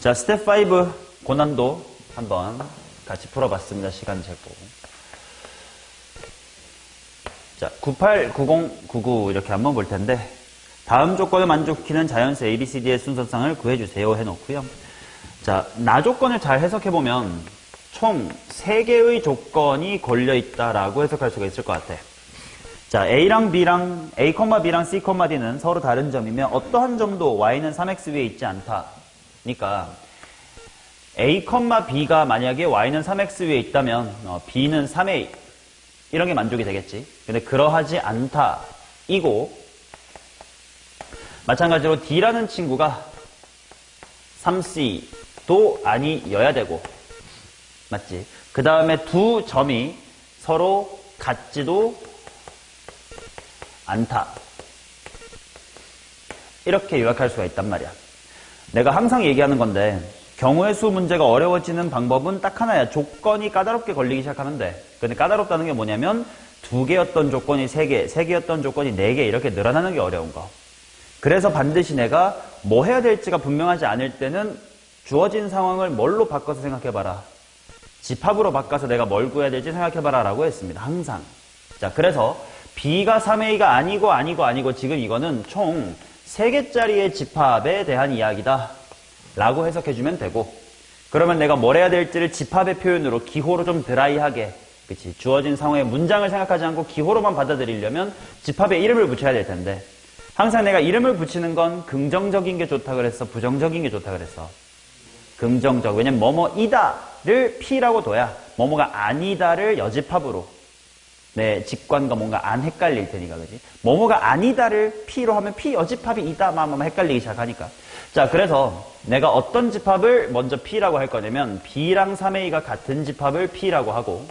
자, 스텝 5 고난도 한번 같이 풀어봤습니다. 시간 재고. 자, 98, 90, 99 이렇게 한번 볼 텐데 다음 조건을 만족시키는 자연수 ABCD의 순서상을 구해주세요 해놓고요. 자, 나 조건을 잘 해석해보면 총 3개의 조건이 걸려있다라고 해석할 수가 있을 것 같아. 자, A랑 B랑 A, B랑 C, D는 서로 다른 점이며 어떠한 점도 Y는 3X 위에 있지 않다. 그러니까 A, B가 만약에 Y는 3X 위에 있다면 B는 3A 이런 게 만족이 되겠지. 근데 그러하지 않다. 이고 마찬가지로 D라는 친구가 3C도 아니어야 되고 맞지? 그 다음에 두 점이 서로 같지도 않다. 이렇게 요약할 수가 있단 말이야. 내가 항상 얘기하는 건데 경우의 수 문제가 어려워지는 방법은 딱 하나야. 조건이 까다롭게 걸리기 시작하면 돼. 근데 까다롭다는 게 뭐냐면 2개였던 조건이 3개, 3개였던 조건이 4개 이렇게 늘어나는 게 어려운 거. 그래서 반드시 내가 뭐 해야 될지가 분명하지 않을 때는 주어진 상황을 뭘로 바꿔서 생각해봐라. 집합으로 바꿔서 내가 뭘 구해야 될지 생각해봐라 라고 했습니다. 항상. 자, 그래서 B가 3A가 아니고 지금 이거는 총 3개짜리의 집합에 대한 이야기다 라고 해석해주면 되고 그러면 내가 뭘 해야 될지를 집합의 표현으로 기호로 좀 드라이하게 그치? 주어진 상황의 문장을 생각하지 않고 기호로만 받아들이려면 집합에 이름을 붙여야 될 텐데 항상 내가 이름을 붙이는 건 긍정적인 게 좋다 그랬어? 부정적인 게 좋다 그랬어? 긍정적. 왜냐면 뭐뭐이다를 P라고 둬야 뭐뭐가 아니다를 여집합으로 내 직관과 뭔가 안 헷갈릴 테니까 그지? 뭐뭐가 아니다를 P로 하면 P 여집합이 이다 막 헷갈리기 시작하니까 자 그래서 내가 어떤 집합을 먼저 P라고 할 거냐면 B랑 3A가 같은 집합을 P라고 하고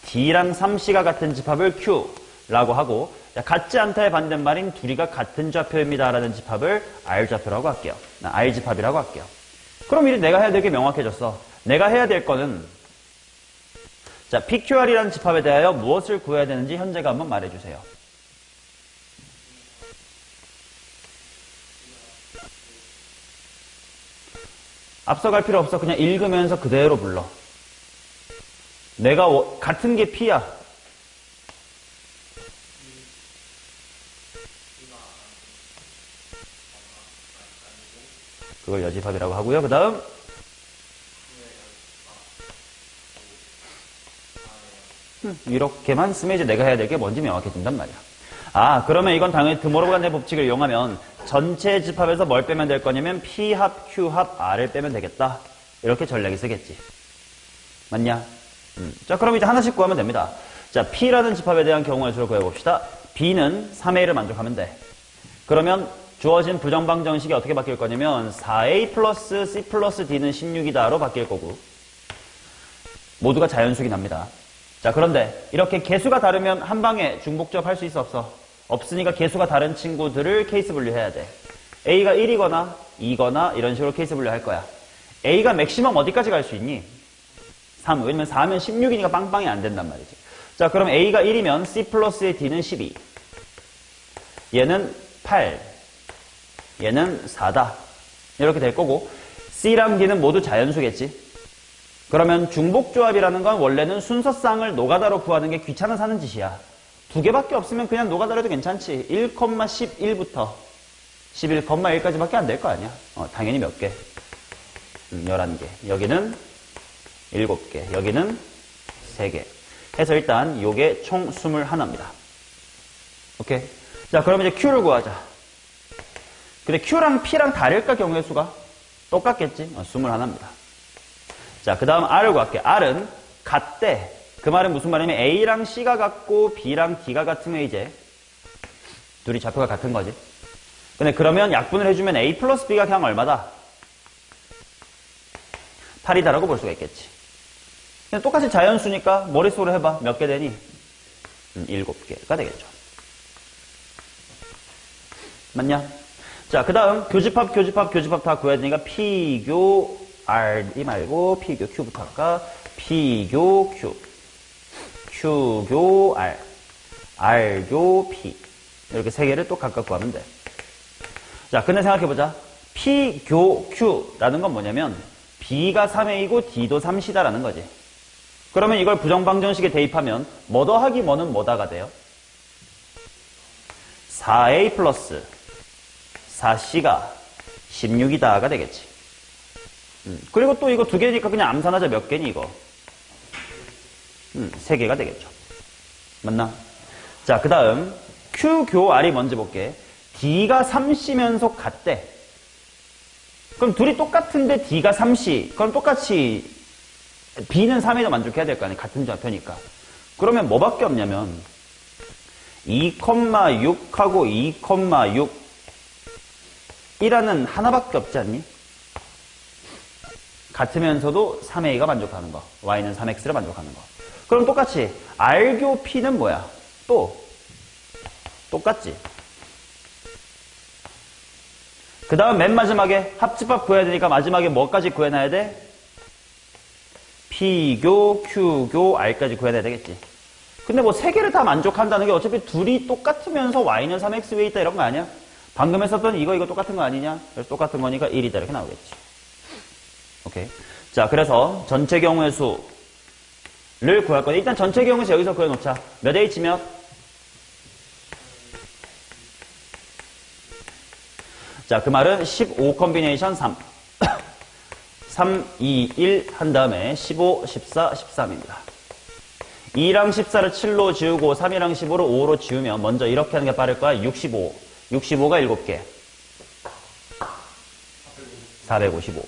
D랑 3C가 같은 집합을 Q라고 하고 같지 않다의 반대말인 둘이가 같은 좌표입니다 라는 집합을 R좌표라고 할게요. R집합이라고 할게요. 그럼 이제 내가 해야 될 게 명확해졌어. 내가 해야 될 거는 자, PQR이라는 집합에 대하여 무엇을 구해야 되는지 현재가 한번 말해주세요. 앞서갈 필요 없어. 그냥 읽으면서 그대로 불러. 내가 같은 게 P야. 그걸 여집합이라고 하고요. 그 다음 이렇게만 쓰면 이제 내가 해야 될 게 뭔지 명확해진단 말이야. 아, 그러면 이건 당연히 드모로간의 법칙을 이용하면 전체 집합에서 뭘 빼면 될 거냐면 P합, Q합, R을 빼면 되겠다. 이렇게 전략이 쓰겠지. 맞냐? 자, 그럼 이제 하나씩 구하면 됩니다. 자, P라는 집합에 대한 경우의 수를 구해봅시다. B는 3A를 만족하면 돼. 그러면 주어진 부정방정식이 어떻게 바뀔 거냐면 4A 플러스 C 플러스 D는 16이다로 바뀔 거고 모두가 자연수긴 합니다. 자, 그런데 이렇게 개수가 다르면 한 방에 중복조합 할 수 있어 없어? 없으니까 개수가 다른 친구들을 케이스 분류해야 돼. A가 1이거나 2거나 이런 식으로 케이스 분류할 거야. A가 맥시멈 어디까지 갈 수 있니? 3. 왜냐면 4면 16이니까 빵빵이 안 된단 말이지. 자, 그럼 A가 1이면 C 플러스의 D는 12. 얘는 8. 얘는 4다. 이렇게 될 거고 C랑 D는 모두 자연수겠지. 그러면 중복조합이라는 건 원래는 순서쌍을 노가다로 구하는 게 귀찮아 사는 짓이야. 2개밖에 없으면 그냥 노가다로 해도 괜찮지. 1,11부터 11,1까지밖에 안 될 거 아니야. 당연히 몇 개? 11개. 여기는 7개. 여기는 3개. 해서 일단 요게 총 21입니다. 오케이? 자, 그럼 이제 Q를 구하자. 근데 Q랑 P랑 다를까 경우의 수가? 똑같겠지? 21입니다. 자, 그 다음 R을 구할게. R은 같대. 그 말은 무슨 말이냐면 A랑 C가 같고 B랑 D가 같으면 이제 둘이 좌표가 같은 거지. 근데 그러면 약분을 해주면 A 플러스 B가 그냥 얼마다? 8이다라고 볼 수가 있겠지. 그냥 똑같이 자연수니까 머릿속으로 해봐. 몇 개 되니? 7개가 되겠죠. 맞냐? 자, 그 다음 교집합 다 구해야 되니까 P교 R이 말고 P교 Q부터 할까? P교 Q, Q교 R, R교 P 이렇게 3개를 또 각각 구하면 돼. 자, 근데 생각해보자. P, 교, Q라는 건 뭐냐면 B가 3A고 D도 3C다라는 거지. 그러면 이걸 부정방정식에 대입하면 뭐 더하기 뭐는 뭐다가 돼요? 4A 플러스 4C가 16이다가 되겠지. 그리고 또 이거 두 개니까 그냥 암산하자. 몇 개니 이거? 3개가 되겠죠. 맞나? 자, 그 다음 Q, 교, R이 먼저 볼게. D가 3C면서 같대. 그럼 둘이 똑같은데 D가 3C. 그럼 똑같이 B는 3에도 만족해야 될 거 아니야. 같은 좌표니까. 그러면 뭐밖에 없냐면 2,6하고 2,6 이라는 하나밖에 없지 않니? 같으면서도 3A가 만족하는 거. Y는 3X를 만족하는 거. 그럼 똑같이 R교 P는 뭐야? 또 똑같지. 그 다음 맨 마지막에 합집합 구해야 되니까 마지막에 뭐까지 구해놔야 돼? P교, Q교, R까지 구해야 되겠지. 근데 뭐 세 개를 다 만족한다는 게 어차피 둘이 똑같으면서 Y는 3X 위에 있다 이런 거 아니야? 방금 했었던 이거 똑같은 거 아니냐? 그래서 똑같은 거니까 1이다 이렇게 나오겠지. 오케이. 자, 그래서 전체 경우의 수를 구할 거야. 일단 전체 경우의 수 여기서 구해놓자. 몇 H 몇? 자, 그 말은 15 컨비네이션 3. 3, 2, 1 한 다음에 15, 14, 13입니다. 2랑 14를 7로 지우고 3이랑 15를 5로 지우면 먼저 이렇게 하는 게 빠를 거야. 65. 65가 7개. 455.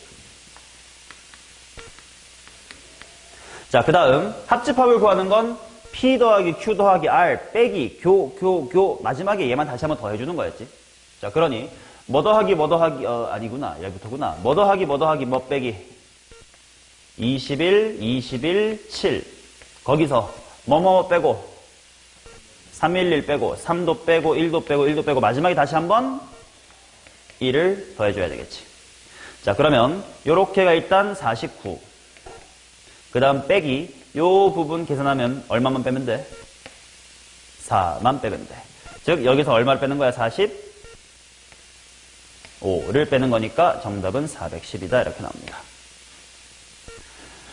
자, 그 다음 합집합을 구하는 건 P 더하기 Q 더하기 R 빼기 교 마지막에 얘만 다시 한번 더해주는 거였지. 자, 그러니 뭐 더하기 아니구나. 여기부터구나. 뭐 더하기 뭐 빼기 21, 21, 7 거기서 뭐뭐 빼고 311 빼고 3도 빼고 1도 빼고 1도 빼고 마지막에 다시 한번 1을 더해줘야 되겠지. 자, 그러면 요렇게가 일단 49. 그 다음 빼기 요 부분 계산하면 얼마만 빼면 돼? 4만 빼면 돼. 즉 여기서 얼마를 빼는 거야? 45를 빼는 거니까 정답은 410이다 이렇게 나옵니다.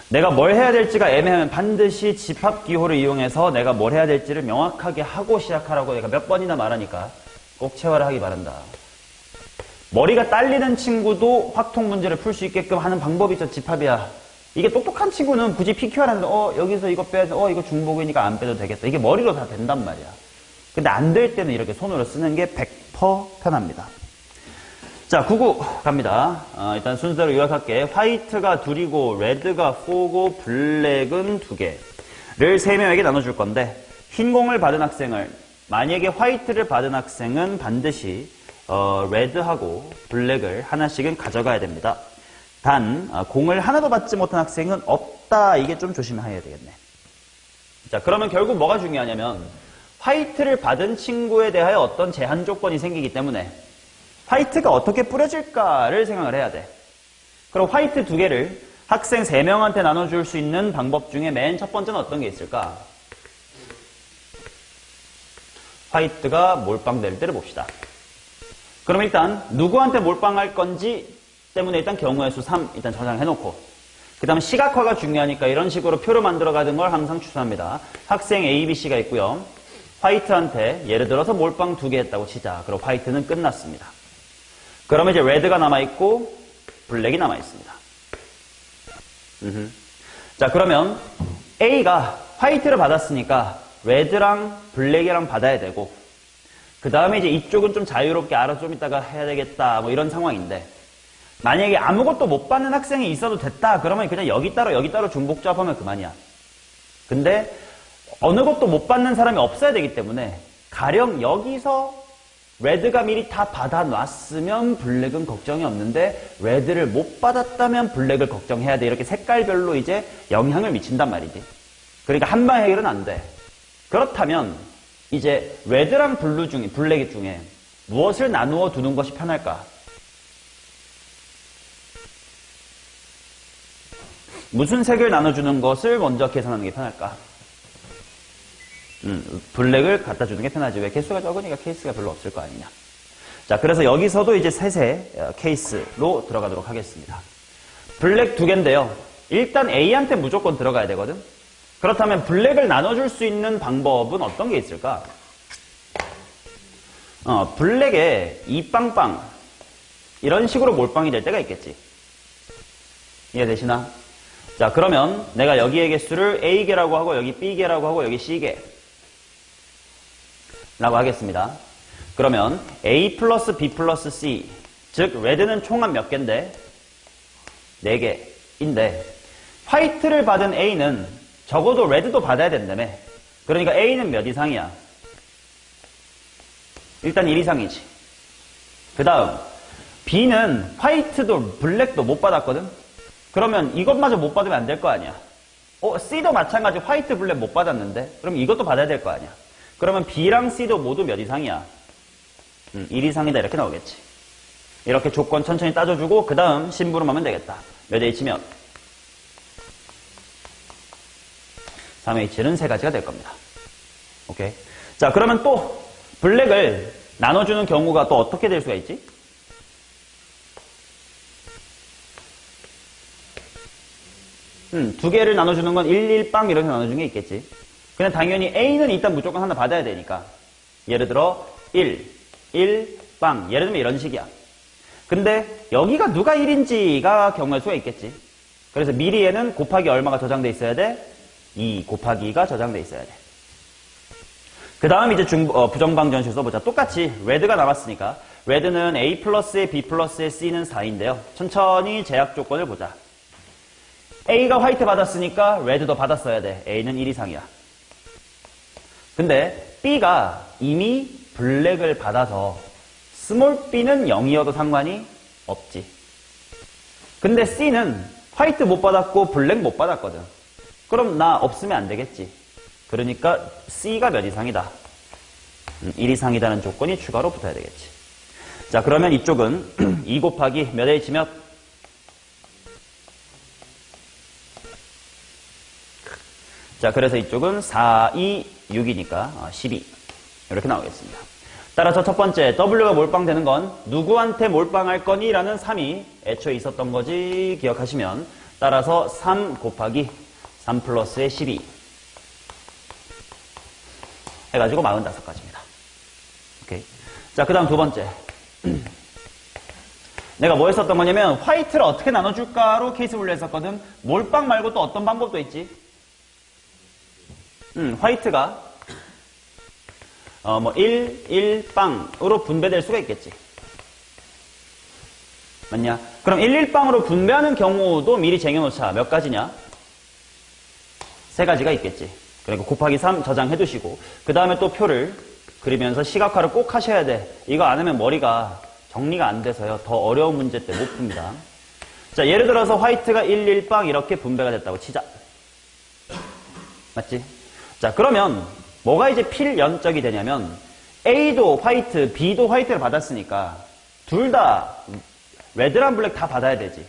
내가 뭘 해야 될지가 애매하면 반드시 집합기호를 이용해서 내가 뭘 해야 될지를 명확하게 하고 시작하라고 내가 몇 번이나 말하니까 꼭 체화를 하기 바란다. 머리가 딸리는 친구도 확통 문제를 풀 수 있게끔 하는 방법이 있죠. 집합이야. 이게 똑똑한 친구는 굳이 PQ하는데 여기서 이거 빼야 돼. 이거 중복이니까 안 빼도 되겠다. 이게 머리로 다 된단 말이야. 근데 안 될 때는 이렇게 손으로 쓰는 게 100% 편합니다. 자, 99 갑니다. 일단 순서로 요약할게. 화이트가 2이고 레드가 4고 블랙은 2개를 3명에게 나눠줄 건데 흰 공을 받은 학생을 만약에 화이트를 받은 학생은 반드시 레드하고 블랙을 하나씩은 가져가야 됩니다. 단 공을 하나도 받지 못한 학생은 없다. 이게 좀 조심해야 되겠네. 자, 그러면 결국 뭐가 중요하냐면 화이트를 받은 친구에 대하여 어떤 제한 조건이 생기기 때문에 화이트가 어떻게 뿌려질까를 생각을 해야 돼. 그럼 화이트 2개를 학생 3명한테 나눠줄 수 있는 방법 중에 맨 첫 번째는 어떤 게 있을까? 화이트가 몰빵될 때를 봅시다. 그럼 일단 누구한테 몰빵할 건지 때문에 일단 경우의 수 3 일단 저장해놓고 그 다음에 시각화가 중요하니까 이런 식으로 표를 만들어가는 걸 항상 추천합니다. 학생 A, B, C가 있고요. 화이트한테 예를 들어서 몰빵 2개 했다고 치자. 그럼 화이트는 끝났습니다. 그러면 이제 레드가 남아있고 블랙이 남아있습니다. 자, 그러면 A가 화이트를 받았으니까 레드랑 블랙이랑 받아야 되고 그 다음에 이제 이쪽은 좀 자유롭게 알아서 좀 이따가 해야 되겠다 뭐 이런 상황인데 만약에 아무것도 못 받는 학생이 있어도 됐다 그러면 그냥 여기 따로 중복조합하면 그만이야. 근데 어느 것도 못 받는 사람이 없어야 되기 때문에 가령 여기서 레드가 미리 다 받아놨으면 블랙은 걱정이 없는데 레드를 못 받았다면 블랙을 걱정해야 돼. 이렇게 색깔별로 이제 영향을 미친단 말이지. 그러니까 한방 해결은 안 돼. 그렇다면 이제 레드랑 블랙 중에 무엇을 나누어 두는 것이 편할까? 무슨 색을 나눠주는 것을 먼저 계산하는 게 편할까? 블랙을 갖다 주는 게 편하지. 왜? 개수가 적으니까 케이스가 별로 없을 거 아니냐. 자, 그래서 여기서도 이제 셋의 케이스로 들어가도록 하겠습니다. 블랙 두 개인데요. 일단 A한테 무조건 들어가야 되거든. 그렇다면 블랙을 나눠줄 수 있는 방법은 어떤 게 있을까? 블랙에 이 빵빵 이런 식으로 몰빵이 될 때가 있겠지. 이해되시나? 자, 그러면 내가 여기의 개수를 A개라고 하고 여기 B개라고 하고 여기 C개 라고 하겠습니다. 그러면 A 플러스 B 플러스 C, 즉 레드는 총 한 몇 개인데? 4개인데 화이트를 받은 A는 적어도 레드도 받아야 된다며. 그러니까 A는 몇 이상이야? 일단 1 이상이지. 그 다음 B는 화이트도 블랙도 못 받았거든? 그러면 이것마저 못 받으면 안 될 거 아니야. C도 마찬가지 화이트 블랙 못 받았는데 그럼 이것도 받아야 될 거 아니야. 그러면 B랑 C도 모두 몇 이상이야? 1 이상이다 이렇게 나오겠지. 이렇게 조건 천천히 따져주고 그 다음 심부름하면 되겠다. 몇 H면 3H는 세 가지가 될 겁니다. 오케이. 자, 그러면 또 블랙을 나눠주는 경우가 또 어떻게 될 수가 있지? 두 개를 나눠주는 건 1, 1빵 이렇게 나눠주는 게 있겠지. 근데 당연히 A는 일단 무조건 하나 받아야 되니까. 예를 들어 1, 1빵. 예를 들면 이런 식이야. 근데 여기가 누가 1인지가 경우일 수가 있겠지. 그래서 미리 얘는 곱하기 얼마가 저장돼 있어야 돼? 2 곱하기 2가 저장돼 있어야 돼. 그 다음 이제 부정방정식 써보자. 똑같이 레드가 남았으니까 레드는 A 플러스에 B 플러스에 C는 4인데요. 천천히 제약 조건을 보자. A가 화이트 받았으니까 레드도 받았어야 돼. A는 1 이상이야. 근데 B가 이미 블랙을 받아서 스몰 b는 0이어도 상관이 없지. 근데 C는 화이트 못 받았고 블랙 못 받았거든. 그럼 나 없으면 안 되겠지. 그러니까 C가 몇 이상이다? 1 이상이다는 조건이 추가로 붙어야 되겠지. 자, 그러면 이쪽은 2 곱하기 몇 H 몇? 자, 그래서 이쪽은 4, 2, 6이니까 12 이렇게 나오겠습니다. 따라서 첫 번째 W가 몰빵되는 건 누구한테 몰빵할 거니? 라는 3이 애초에 있었던 거지 기억하시면 따라서 3 곱하기 3 플러스의 12 해가지고 45가지입니다. 오케이. 자, 그 다음 두 번째 내가 뭐 했었던 거냐면 화이트를 어떻게 나눠줄까로 케이스 분류했었거든. 몰빵 말고 또 어떤 방법도 있지? 화이트가 1, 1빵으로 분배될 수가 있겠지. 맞냐? 그럼 1, 1빵으로 분배하는 경우도 미리 쟁여놓자. 몇 가지냐? 3가지가 있겠지. 그리고 곱하기 3 저장해 두시고 그 다음에 또 표를 그리면서 시각화를 꼭 하셔야 돼. 이거 안 하면 머리가 정리가 안 돼서요. 더 어려운 문제 때 못 풉니다. 자, 예를 들어서 화이트가 1, 1빵 이렇게 분배가 됐다고 치자. 맞지? 자, 그러면 뭐가 이제 필연적이 되냐면 A도 화이트, B도 화이트를 받았으니까 둘 다 레드랑 블랙 다 받아야 되지.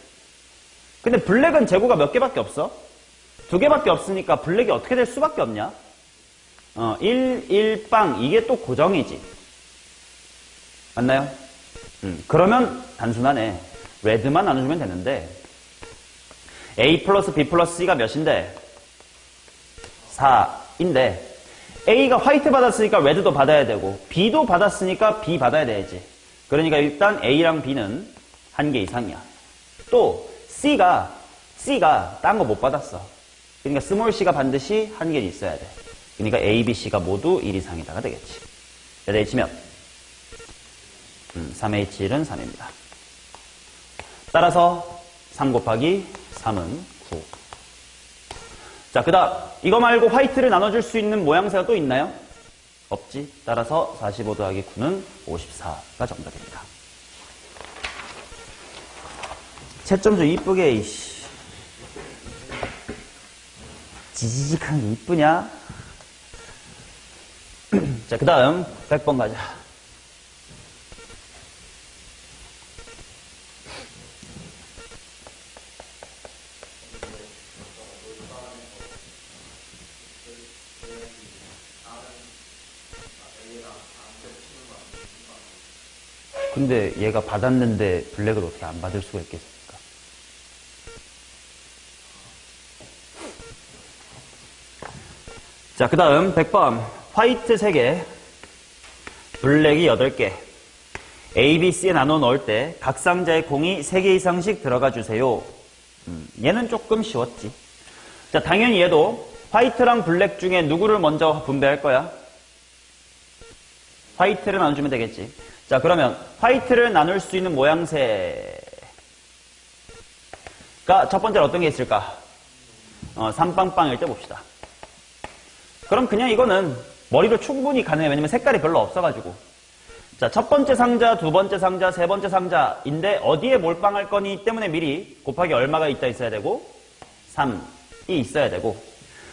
근데 블랙은 재고가 몇 개밖에 없어? 2개밖에 없으니까 블랙이 어떻게 될 수밖에 없냐? 1, 1빵 이게 또 고정이지. 맞나요? 그러면 단순하네. 레드만 나눠주면 되는데 A 플러스 B 플러스 C가 몇인데? 4인데 A가 화이트 받았으니까 레드도 받아야 되고 B도 받았으니까 B 받아야 되지. 그러니까 일단 A랑 B는 1개 이상이야. 또 C가 딴 거 못 받았어. 그러니까 스몰 C가 반드시 1개는 있어야 돼. 그러니까 A, B, C가 모두 1 이상이다가 되겠지. 몇 H면? 3H1은 3입니다. 따라서 3 곱하기 3은 9. 자, 그 다음 이거 말고 화이트를 나눠줄 수 있는 모양새가 또 있나요? 없지. 따라서 45 더하기 9는 54가 정답입니다. 채점 좀 이쁘게 이씨. 지지직한 게 이쁘냐? 자, 그 다음 100번 가자. 근데 얘가 받았는데 블랙을 어떻게 안 받을 수가 있겠습니까? 자, 그 다음 100번 화이트 3개, 블랙이 8개. A, B, C에 나눠 넣을 때 각 상자에 공이 3개 이상씩 들어가 주세요. 얘는 조금 쉬웠지. 자, 당연히 얘도 화이트랑 블랙 중에 누구를 먼저 분배할 거야? 화이트를 나눠주면 되겠지. 자, 그러면 화이트를 나눌 수 있는 모양새가 첫 번째로 어떤 게 있을까? 3빵빵일 때 봅시다. 그럼 그냥 이거는 머리로 충분히 가능해. 왜냐면 색깔이 별로 없어가지고. 자, 첫 번째 상자, 두 번째 상자, 세 번째 상자인데 어디에 몰빵할 거니 때문에 미리 곱하기 얼마가 있어야 되고 3이 있어야 되고,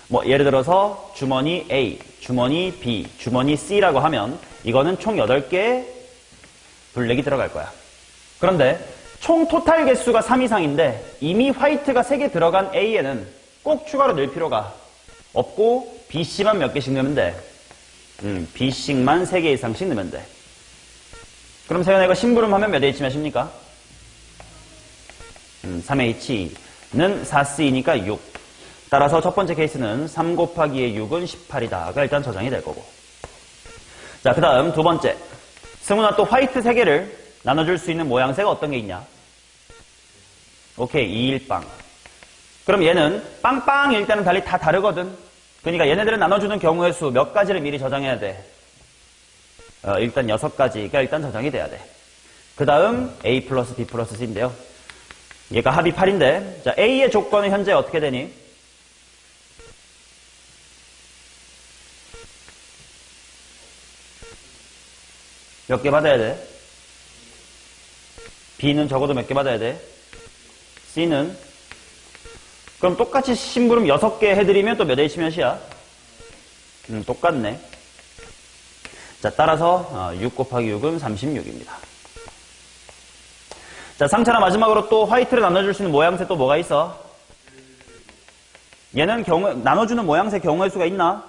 뭐 예를 들어서 주머니 A, 주머니 B, 주머니 C라고 하면 이거는 총 8개의 블랙이 들어갈 거야. 그런데 총 토탈 개수가 3 이상인데 이미 화이트가 3개 들어간 A에는 꼭 추가로 넣을 필요가 없고 BC만 몇 개씩 넣으면 돼. B씩만 3개 이상씩 넣으면 돼. 그럼 세연아 이거 심부름하면 몇 H면 십니까? 3H는 4C니까 6. 따라서 첫 번째 케이스는 3 곱하기의 6은 18이다가 일단 저장이 될 거고. 자, 그 다음 두 번째. 승훈아 또 화이트 3개를 나눠줄 수 있는 모양새가 어떤 게 있냐? 오케이, 2일빵. 그럼 얘는 빵빵일 때는 달리 다 다르거든. 그러니까 얘네들을 나눠주는 경우의 수 몇 가지를 미리 저장해야 돼? 일단 6가지가 일단 저장이 돼야 돼. 그 다음 A 플러스 B 플러스 C인데요. 얘가 합이 8인데, 자, A의 조건은 현재 어떻게 되니? 몇 개 받아야 돼? B는 적어도 몇 개 받아야 돼? C는? 그럼 똑같이 심부름 6개 해드리면 또 몇 H 몇이야? 똑같네. 자, 따라서 6 곱하기 6은 36입니다. 자, 상처나 마지막으로 또 화이트를 나눠줄 수 있는 모양새 또 뭐가 있어? 얘는 나눠주는 모양새 경우의 수가 있나?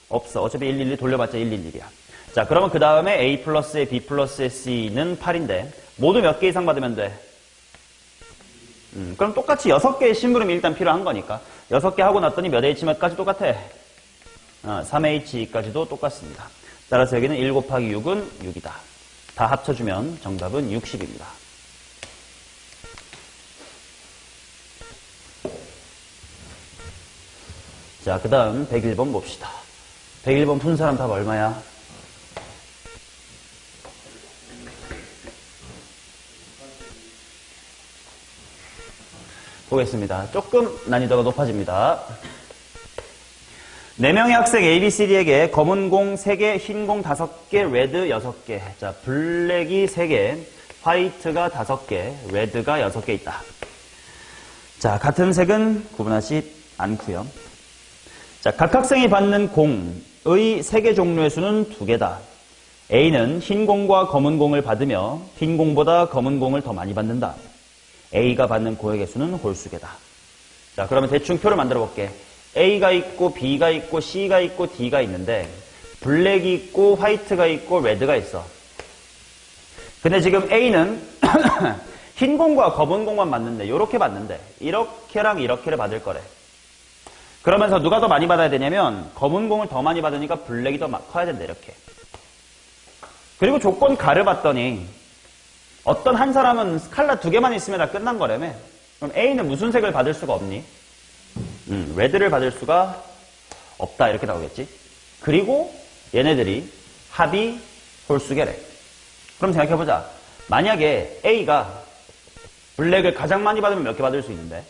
없어. 어차피 111 돌려봤자 111이야. 자, 그러면 그 다음에 A 플러스에 B 플러스에 C는 8인데 모두 몇 개 이상 받으면 돼? 그럼 똑같이 6개의 심부름이 일단 필요한 거니까 6개 하고 났더니 몇 H 몇까지 똑같아? 3H까지도 똑같습니다. 따라서 여기는 1 곱하기 6은 6이다. 다 합쳐주면 정답은 60입니다. 자, 그 다음 101번 봅시다. 101번 푼 사람 답 얼마야? 보겠습니다. 조금 난이도가 높아집니다. 4명의 학생 ABCD에게 검은 공 3개, 흰 공 5개, 레드 6개. 자, 블랙이 3개, 화이트가 5개, 레드가 6개 있다. 자, 같은 색은 구분하지 않고요. 자, 각 학생이 받는 공의 3개 종류의 수는 2개다. A는 흰 공과 검은 공을 받으며 흰 공보다 검은 공을 더 많이 받는다. A가 받는 공의 개수는 홀수개다. 자, 그러면 대충 표를 만들어 볼게. A가 있고 B가 있고 C가 있고 D가 있는데 블랙이 있고 화이트가 있고 레드가 있어. 근데 지금 A는 흰 공과 검은 공만 받는데 이렇게 받는데 이렇게랑 이렇게를 받을 거래. 그러면서 누가 더 많이 받아야 되냐면 검은 공을 더 많이 받으니까 블랙이 더 커야 된다 이렇게. 그리고 조건 가를 봤더니 어떤 한 사람은 칼라 2개만 있으면 다 끝난 거라며. 그럼 A는 무슨 색을 받을 수가 없니? 레드를 받을 수가 없다 이렇게 나오겠지. 그리고 얘네들이 합이 홀수개래. 그럼 생각해보자. 만약에 A가 블랙을 가장 많이 받으면 몇 개 받을 수 있는데?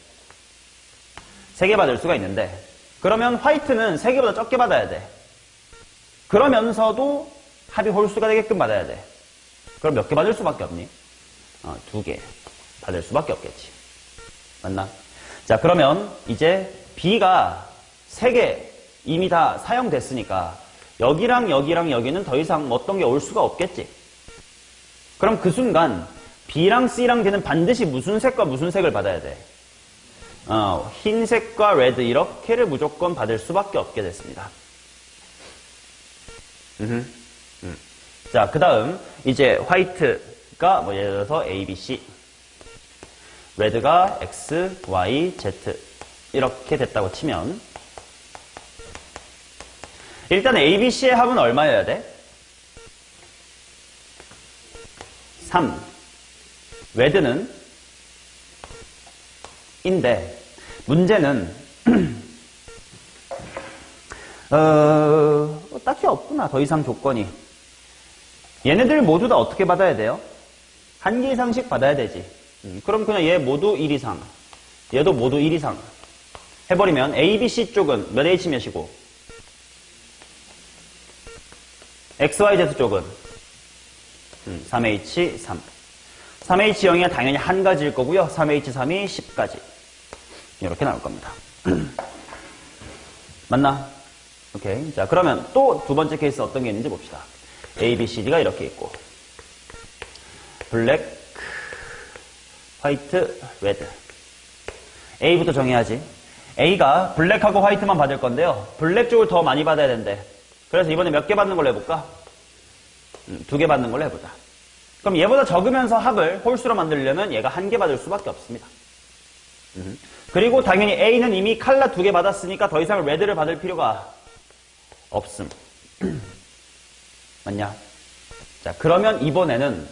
3개 받을 수가 있는데 그러면 화이트는 3개보다 적게 받아야 돼. 그러면서도 합이 홀수가 되게끔 받아야 돼. 그럼 몇 개 받을 수밖에 없니? 2개 받을 수밖에 없겠지. 맞나? 자, 그러면 이제 B가 3개 이미 다 사용됐으니까 여기랑 여기랑 여기는 더 이상 어떤 게 올 수가 없겠지. 그럼 그 순간 B랑 C랑 D는 반드시 무슨 색과 무슨 색을 받아야 돼? 흰색과 레드 이렇게를 무조건 받을 수밖에 없게 됐습니다. 자, 그 다음, 이제 화이트가 뭐 예를 들어서 A, B, C. 레드가 X, Y, Z. 이렇게 됐다고 치면, 일단 A, B, C의 합은 얼마여야 돼? 3. 레드는 인데, 문제는, 딱히 없구나. 더 이상 조건이. 얘네들 모두 다 어떻게 받아야 돼요? 한 개 이상씩 받아야 되지. 그럼 그냥 얘 모두 1 이상. 얘도 모두 1 이상. 해버리면 A, B, C 쪽은 몇 H 몇이고 X, Y, Z 쪽은 3H, 3. 3H 0이 당연히 한 가지일 거고요. 3H, 3이 10가지. 이렇게 나올 겁니다. 맞나? 오케이. 자, 그러면 또 두 번째 케이스 어떤 게 있는지 봅시다. A, B, C, D가 이렇게 있고 블랙, 화이트, 레드. A부터 정해야지. A가 블랙하고 화이트만 받을 건데요. 블랙 쪽을 더 많이 받아야 된대. 그래서 이번에 몇 개 받는 걸로 해볼까? 2개 받는 걸로 해보자. 그럼 얘보다 적으면서 합을 홀수로 만들려면 얘가 1개 받을 수밖에 없습니다. 그리고 당연히 A는 이미 칼라 2개 받았으니까 더 이상 레드를 받을 필요가 없음. 맞냐? 자, 그러면 이번에는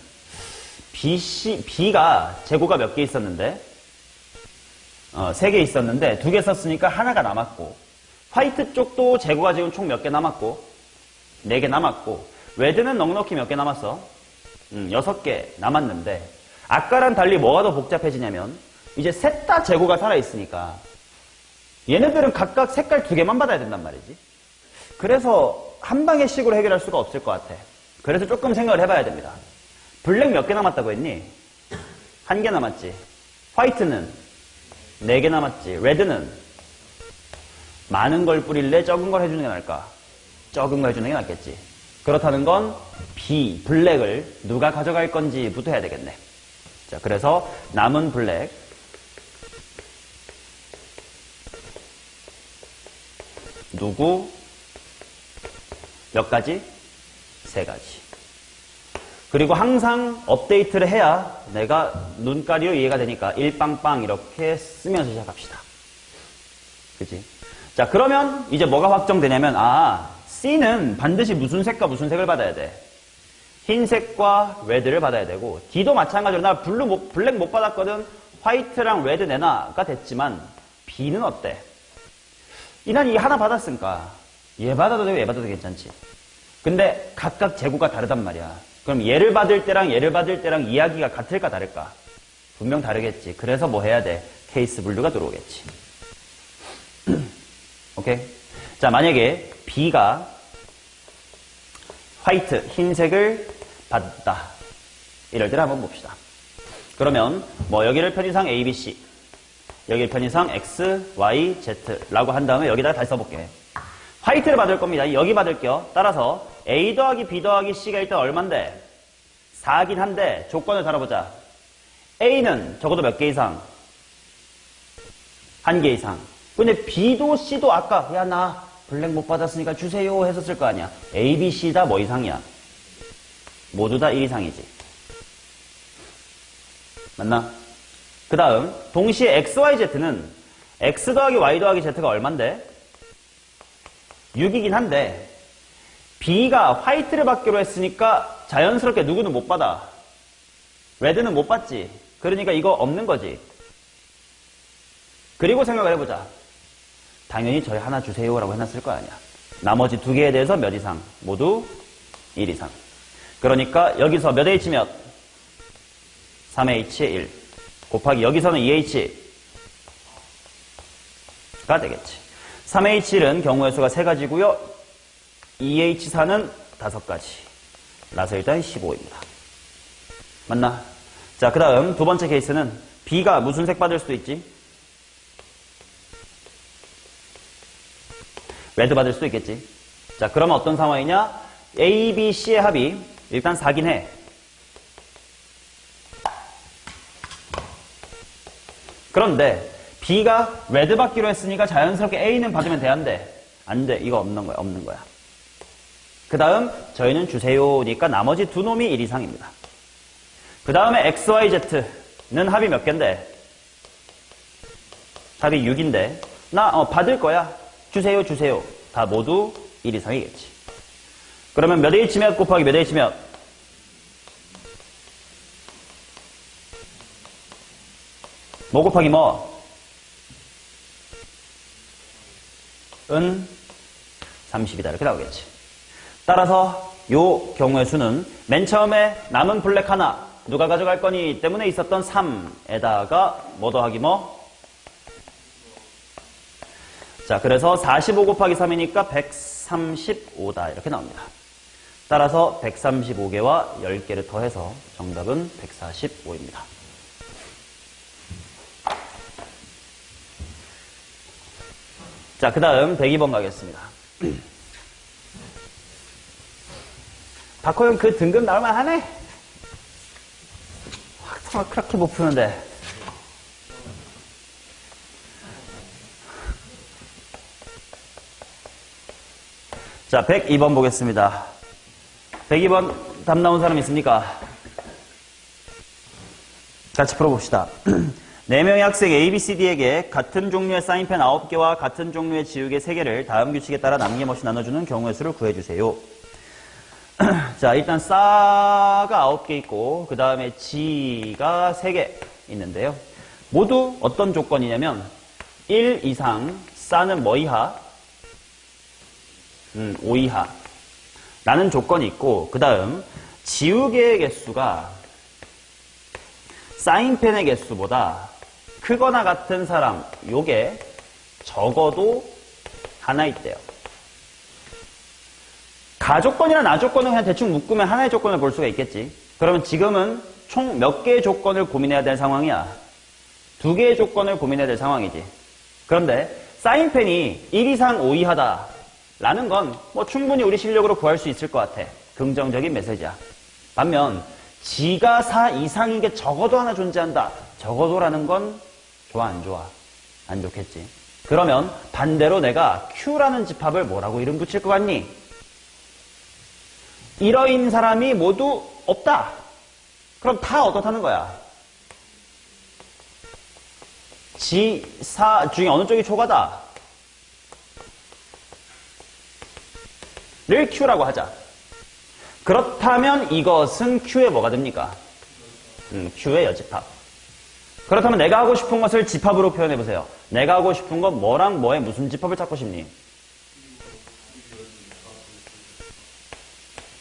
B가 재고가 몇 개 있었는데 3개 있었는데 2개 썼으니까 하나가 남았고 화이트 쪽도 재고가 지금 총 몇 개 남았고 4개 남았고 레드는 넉넉히 몇 개 남았어? 6개 남았는데 아까랑 달리 뭐가 더 복잡해지냐면 이제 셋 다 재고가 살아있으니까 얘네들은 각각 색깔 2개만 받아야 된단 말이지. 그래서 한 방에 식으로 해결할 수가 없을 것 같아. 그래서 조금 생각을 해봐야 됩니다. 블랙 몇 개 남았다고 했니? 1개 남았지. 화이트는 4개 남았지. 레드는 많은 걸 뿌릴래? 적은 걸 해주는 게 나을까? 적은 걸 해주는 게 낫겠지. 그렇다는 건 B, 블랙을 누가 가져갈 건지부터 해야 되겠네. 자, 그래서 남은 블랙 누구 몇 가지? 3가지. 그리고 항상 업데이트를 해야 내가 눈가리로 이해가 되니까 일빵빵 이렇게 쓰면서 시작합시다. 그치? 자, 그러면 이제 뭐가 확정되냐면 C는 반드시 무슨 색과 무슨 색을 받아야 돼? 흰색과 레드를 받아야 되고 D도 마찬가지로 나 블랙 못 받았거든. 화이트랑 레드 내놔가 됐지만 B는 어때? 난 이 하나 받았으니까 얘 받아도 되고 얘 받아도 괜찮지. 근데 각각 재고가 다르단 말이야. 그럼 얘를 받을 때랑 얘를 받을 때랑 이야기가 같을까 다를까? 분명 다르겠지. 그래서 뭐 해야 돼? 케이스 분류가 들어오겠지. 오케이? 자, 만약에 B가 화이트, 흰색을 받았다. 이럴 때를 한번 봅시다. 그러면 뭐 여기를 편의상 A, B, C, 여기를 편의상 X, Y, Z라고 한 다음에 여기다가 다시 써볼게. 화이트를 받을 겁니다. 여기 받을게요. 따라서 A 더하기 B 더하기 C가 일단 얼만데? 4긴 한데 조건을 달아보자. A는 적어도 몇 개 이상? 1개 이상. 근데 B도 C도 아까 야 나 블랙 못 받았으니까 주세요 했었을 거 아니야. A, B, C 다 뭐 이상이야? 모두 다 1 이상이지. 맞나? 그 다음 동시에 X, Y, Z는 X 더하기 Y 더하기 Z가 얼만데? 6이긴 한데 B가 화이트를 받기로 했으니까 자연스럽게 누구는 못 받아. 레드는 못 받지. 그러니까 이거 없는 거지. 그리고 생각을 해보자. 당연히 저희 하나 주세요라고 해놨을 거 아니야. 나머지 2개에 대해서 몇 이상? 모두 1 이상. 그러니까 여기서 몇 H 몇? 3H에 1 곱하기 여기서는 2H가 되겠지. 3H1은 경우의 수가 3가지고요. 2H4는 5가지. 라서 일단 15입니다. 맞나? 자, 그 다음 두 번째 케이스는 B가 무슨 색 받을 수도 있지? 레드 받을 수도 있겠지. 자, 그러면 어떤 상황이냐? A, B, C의 합이 일단 4긴 해. 그런데 B가 레드 받기로 했으니까 자연스럽게 A는 받으면 돼, 안 돼? 안 돼. 이거 없는 거야, 없는 거야. 그 다음 저희는 주세요니까 나머지 두 놈이 1 이상입니다. 그 다음에 XYZ는 합이 몇 개인데? 합이 6인데 나 받을 거야. 주세요 주세요. 다 모두 1 이상이겠지. 그러면 몇 H 몇 곱하기 몇 H 몇? 뭐 곱하기 뭐? 은 30이다. 이렇게 나오겠지. 따라서 요 경우의 수는 맨 처음에 남은 블랙 하나 누가 가져갈 거니 때문에 있었던 3에다가 뭐 더하기 뭐? 자, 그래서 45 곱하기 3이니까 135다. 이렇게 나옵니다. 따라서 135개와 10개를 더해서 정답은 145입니다. 자, 그 다음 102번 가겠습니다. 박호영 그 등급 나올만 하네? 확 그렇게 못 푸는데. 자, 102번 보겠습니다. 102번 답 나온 사람 있습니까? 같이 풀어봅시다. 4명의 학생 A, B, C, D에게 같은 종류의 사인펜 9개와 같은 종류의 지우개 3개를 다음 규칙에 따라 남김없이 나눠주는 경우의 수를 구해주세요. 자, 일단 싸가 9개 있고 그 다음에 G가 3개 있는데요. 모두 어떤 조건이냐면 1 이상 싸는 뭐 이하? 5 이하 라는 조건이 있고 그 다음 지우개의 개수가 사인펜의 개수보다 크거나 같은 사람 요게 적어도 하나 있대요. 가조건이나 나조건은 그냥 대충 묶으면 하나의 조건을 볼 수가 있겠지. 그러면 지금은 총 몇 개의 조건을 고민해야 될 상황이야? 2개의 조건을 고민해야 될 상황이지. 그런데 사인펜이 1 이상 5 이하다 라는 건 뭐 충분히 우리 실력으로 구할 수 있을 것 같아. 긍정적인 메시지야. 반면 G가 4 이상인 게 적어도 하나 존재한다. 적어도라는 건 좋아 안 좋아? 안 좋겠지. 그러면 반대로 내가 Q라는 집합을 뭐라고 이름 붙일 것 같니? 이러인 사람이 모두 없다. 그럼 다 어떻다는 거야? G4 중에 어느 쪽이 초과다? 를 Q라고 하자. 그렇다면 이것은 Q의 뭐가 됩니까? Q의 여집합. 그렇다면 내가 하고 싶은 것을 집합으로 표현해보세요. 내가 하고 싶은 건 뭐랑 뭐의 무슨 집합을 찾고 싶니?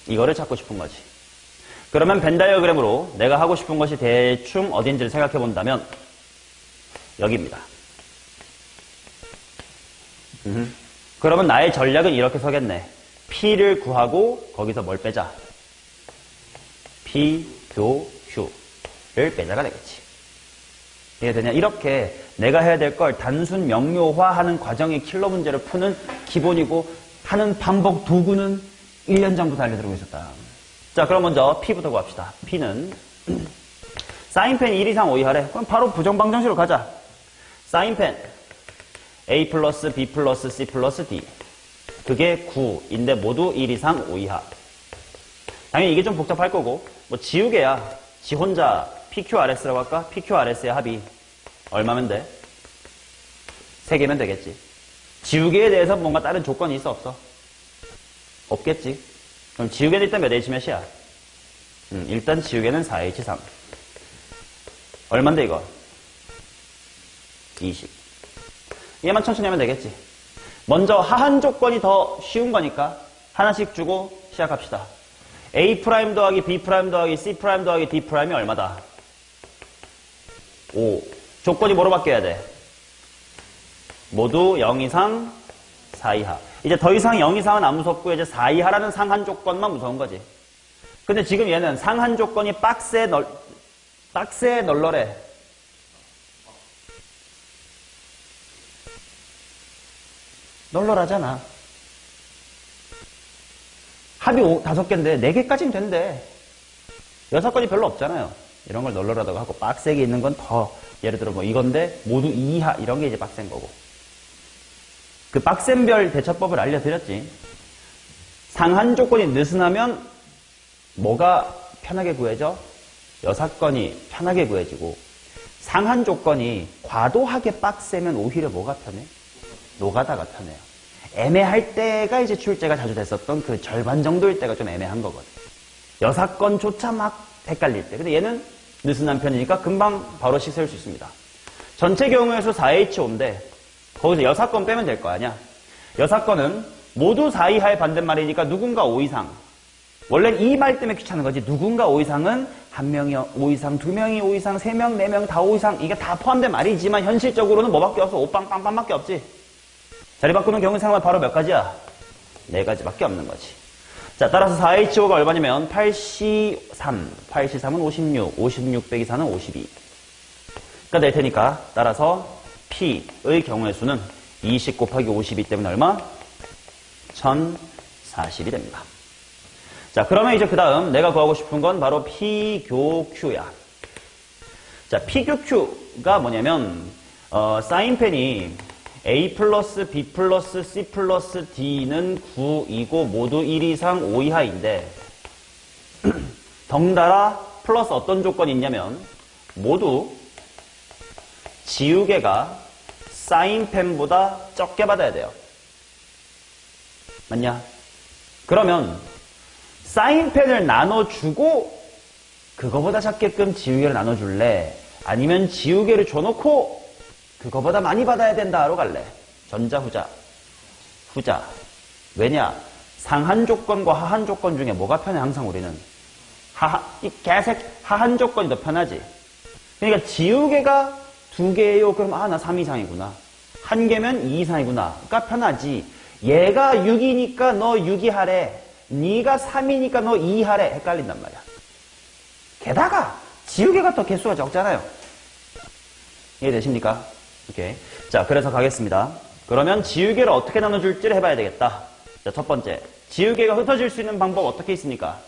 이거를 찾고 싶은 거지. 그러면 벤 다이어그램으로 내가 하고 싶은 것이 대충 어딘지를 생각해 본다면 여기입니다. 그러면 나의 전략은 이렇게 서겠네. P를 구하고 거기서 뭘 빼자? P, 교, Q를 빼자가 되겠지. 이해되냐? 이렇게 내가 해야 될 걸 단순 명료화하는 과정의 킬러 문제를 푸는 기본이고 하는 반복 도구는 1년 전부터 알려드리고 있었다. 자, 그럼 먼저 P부터 구합시다. P는 사인펜 1 이상 5 이하래. 그럼 바로 부정방정식으로 가자. 사인펜 A 플러스 B 플러스 C 플러스 D 그게 9인데 모두 1 이상 5 이하. 당연히 이게 좀 복잡할 거고 뭐 지우개야. 지 혼자 PQRS라고 할까? PQRS의 합이 얼마면 돼? 3개면 되겠지. 지우개에 대해서 뭔가 다른 조건이 있어 없어? 없겠지. 그럼 지우개는 일단 몇 H 몇이야? 일단 지우개는 4H3. 얼만데 이거? 20. 얘만 천천히 하면 되겠지. 먼저 하한 조건이 더 쉬운 거니까 하나씩 주고 시작합시다. A' 더하기 B' 더하기 C' 더하기 D'i 얼마다? 5. 조건이 뭐로 바뀌어야 돼? 모두 0 이상 4 이하. 이제 더 이상 0 이상은 안 무섭고 이제 4 이하라는 상한 조건만 무서운 거지. 근데 지금 얘는 상한 조건이 박스에 널널해. 널널하잖아. 합이 5개인데 4개까지는 된대. 6건이 별로 없잖아요. 이런 걸 널널하다고 하고 빡세게 있는 건 더 예를 들어 뭐 이건데 모두 2 이하 이런 게 이제 빡센 거고. 그 빡센별 대처법을 알려드렸지. 상한 조건이 느슨하면 뭐가 편하게 구해져? 여사건이 편하게 구해지고, 상한 조건이 과도하게 빡세면 오히려 뭐가 편해? 노가다가 편해요. 애매할 때가 이제 출제가 자주 됐었던 그 절반 정도일 때가 좀 애매한 거거든. 여사건조차 막 헷갈릴 때. 근데 얘는 느슨한 편이니까 금방 바로씩 세울 수 있습니다. 전체 경우의 수 4H5인데 거기서 여사건 빼면 될 거 아니야. 여사건은 모두 4 이하의 반대말이니까 누군가 5 이상. 원래는 이 말 때문에 귀찮은 거지. 누군가 5 이상은 한 명이 5 이상, 두 명이 5 이상, 3명, 4명 다 5 이상. 이게 다 포함된 말이지만 현실적으로는 뭐밖에 없어. 5빵빵빵밖에 없지. 자리 바꾸는 경우 상황은 바로 몇 가지야? 4가지밖에 없는 거지. 자, 따라서 4H5가 얼마냐면 83. 83은 56. 56 빼기 4는 52가 될 테니까 따라서 P의 경우의 수는 20 곱하기 52 때문에 얼마? 1040이 됩니다. 자, 그러면 이제 그 다음 내가 구하고 싶은 건 바로 P교Q야. 자, P교Q가 뭐냐면 사인펜이 A 플러스 B 플러스 C 플러스 D는 9이고 모두 1 이상 5 이하인데 덩달아 플러스 어떤 조건이 있냐면 모두 지우개가 사인펜보다 적게 받아야 돼요. 맞냐? 그러면 사인펜을 나눠주고 그거보다 작게끔 지우개를 나눠줄래? 아니면 지우개를 줘놓고 그거보다 많이 받아야 된다로 갈래? 전자, 후자. 후자. 왜냐? 상한 조건과 하한 조건 중에 뭐가 편해? 항상 우리는. 이 개색 하한 조건이 더 편하지. 그러니까 지우개가 2개예요. 그럼 나 3 이상이구나. 1개면 2 이상이구나. 그러니까 편하지. 얘가 6이니까 너 6이 하래. 네가 3이니까 너 2 하래. 헷갈린단 말이야. 게다가 지우개가 더 개수가 적잖아요. 이해되십니까? 오케이. 자, 그래서 가겠습니다. 그러면 지우개를 어떻게 나눠줄지를 해봐야 되겠다. 자, 첫 번째. 지우개가 흩어질 수 있는 방법 어떻게 있습니까?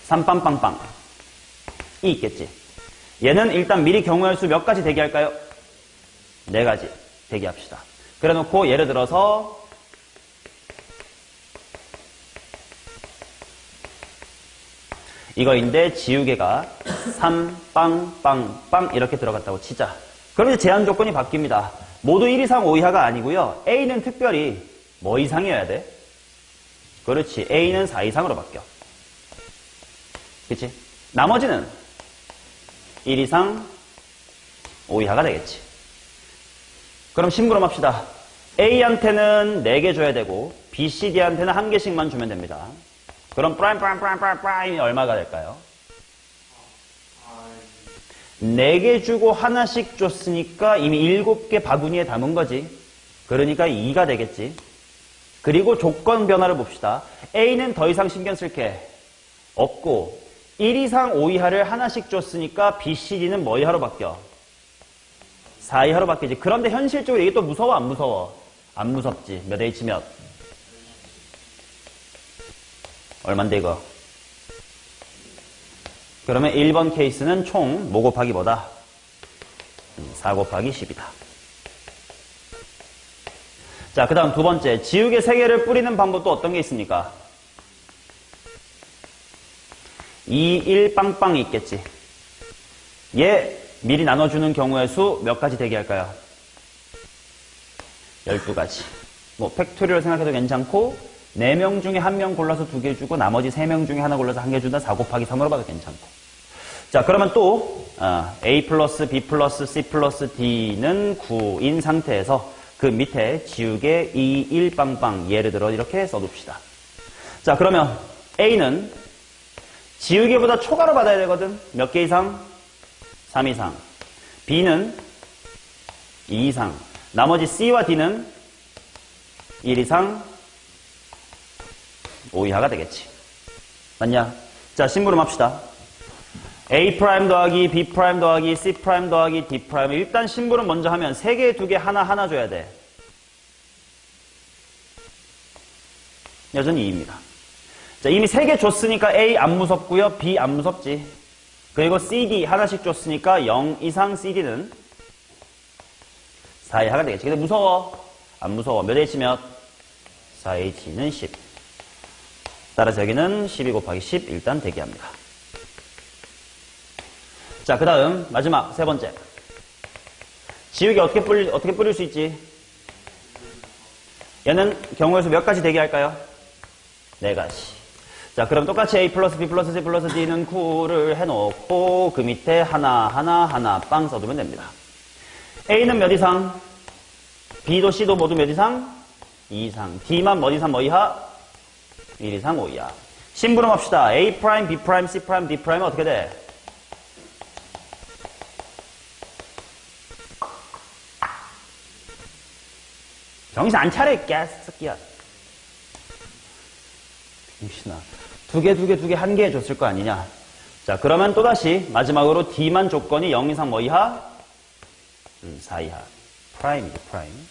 3빵빵빵. 이 있겠지. 얘는 일단 미리 경우의 수 몇 가지 대기할까요? 4가지 대기합시다. 그래 놓고 예를 들어서 이거인데 지우개가 3빵빵빵 이렇게 들어갔다고 치자. 그럼 이제 제한 조건이 바뀝니다. 모두 1 이상 5 이하가 아니고요. A는 특별히 뭐 이상이어야 돼? 그렇지. A는 4 이상으로 바뀌어. 그치? 나머지는 1 이상 5 이하가 되겠지. 그럼 심부름합시다. A한테는 4개 줘야 되고 B, C, D한테는 1개씩만 주면 됩니다. 그럼 프라임이 얼마가 될까요? 4개 주고 하나씩 줬으니까 이미 7개 바구니에 담은 거지. 그러니까 2가 되겠지. 그리고 조건 변화를 봅시다. A는 더 이상 신경 쓸 게 없고 1 이상 5 이하를 하나씩 줬으니까 B, C, D는 뭐 이하로 바뀌어? 4 이하로 바뀌지. 그런데 현실적으로 이게 또 무서워 안 무서워? 안 무섭지. 몇 H 몇? 얼만데 이거? 그러면 1번 케이스는 총 뭐 곱하기 뭐다? 4 곱하기 10이다. 자, 그 다음 두 번째. 지우개 3개를 뿌리는 방법도 어떤 게 있습니까? 2, 1, 빵빵이 있겠지. 얘 미리 나눠주는 경우의 수 몇 가지 대기할까요? 12가지. 뭐 팩토리얼 생각해도 괜찮고 4명 중에 1명 골라서 2개 주고 나머지 3명 중에 하나 골라서 1개 준다. 4 곱하기 3으로 봐도 괜찮고. 자, 그러면 또 A 플러스 B 플러스 C 플러스 D는 9인 상태에서 그 밑에 지우개 2, 1, 빵빵 예를 들어 이렇게 써둡시다. 자, 그러면 A는 지우개보다 초과로 받아야 되거든. 몇 개 이상? 3 이상. B는 2 이상. 나머지 C와 D는 1 이상 5 이하가 되겠지. 맞냐? 자, 심부름 합시다. A' 더하기 B' 더하기 C' 더하기 D'. 일단 심부름 먼저 하면 3개, 2개, 하나 줘야 돼. 여전히 2입니다. 자, 이미 3개 줬으니까 A 안 무섭고요. B 안 무섭지. 그리고 CD 하나씩 줬으니까 0 이상 CD는 4 이하가 되겠지. 근데 무서워. 안 무서워. 몇 H 몇? 4H는 10. 따라서 여기는 12 곱하기 10 일단 대기합니다. 자, 그 다음 마지막 세 번째. 지우개 어떻게 뿌릴 수 있지? 얘는 경우의 수 몇 가지 대기할까요? 4가지. 자, 그럼 똑같이 A 플러스 B 플러스 C 플러스 D는 9를 해놓고 그 밑에 하나 빵 써두면 됩니다. A는 몇 이상? B도 C도 모두 몇 이상? 2 이상. D만 몇 이상 뭐 이하? 1 이상 5 이하. 심부름합시다. A 프라임, B 프라임, C 프라임, D 프라임은 어떻게 돼? 정신 안 차려, 개새끼야. 정신아. 두 개, 한 개 해줬을 거 아니냐. 자, 그러면 또다시 마지막으로 D만 조건이 0 이상 뭐 이하? 4 이하. 프라임이죠, 프라임.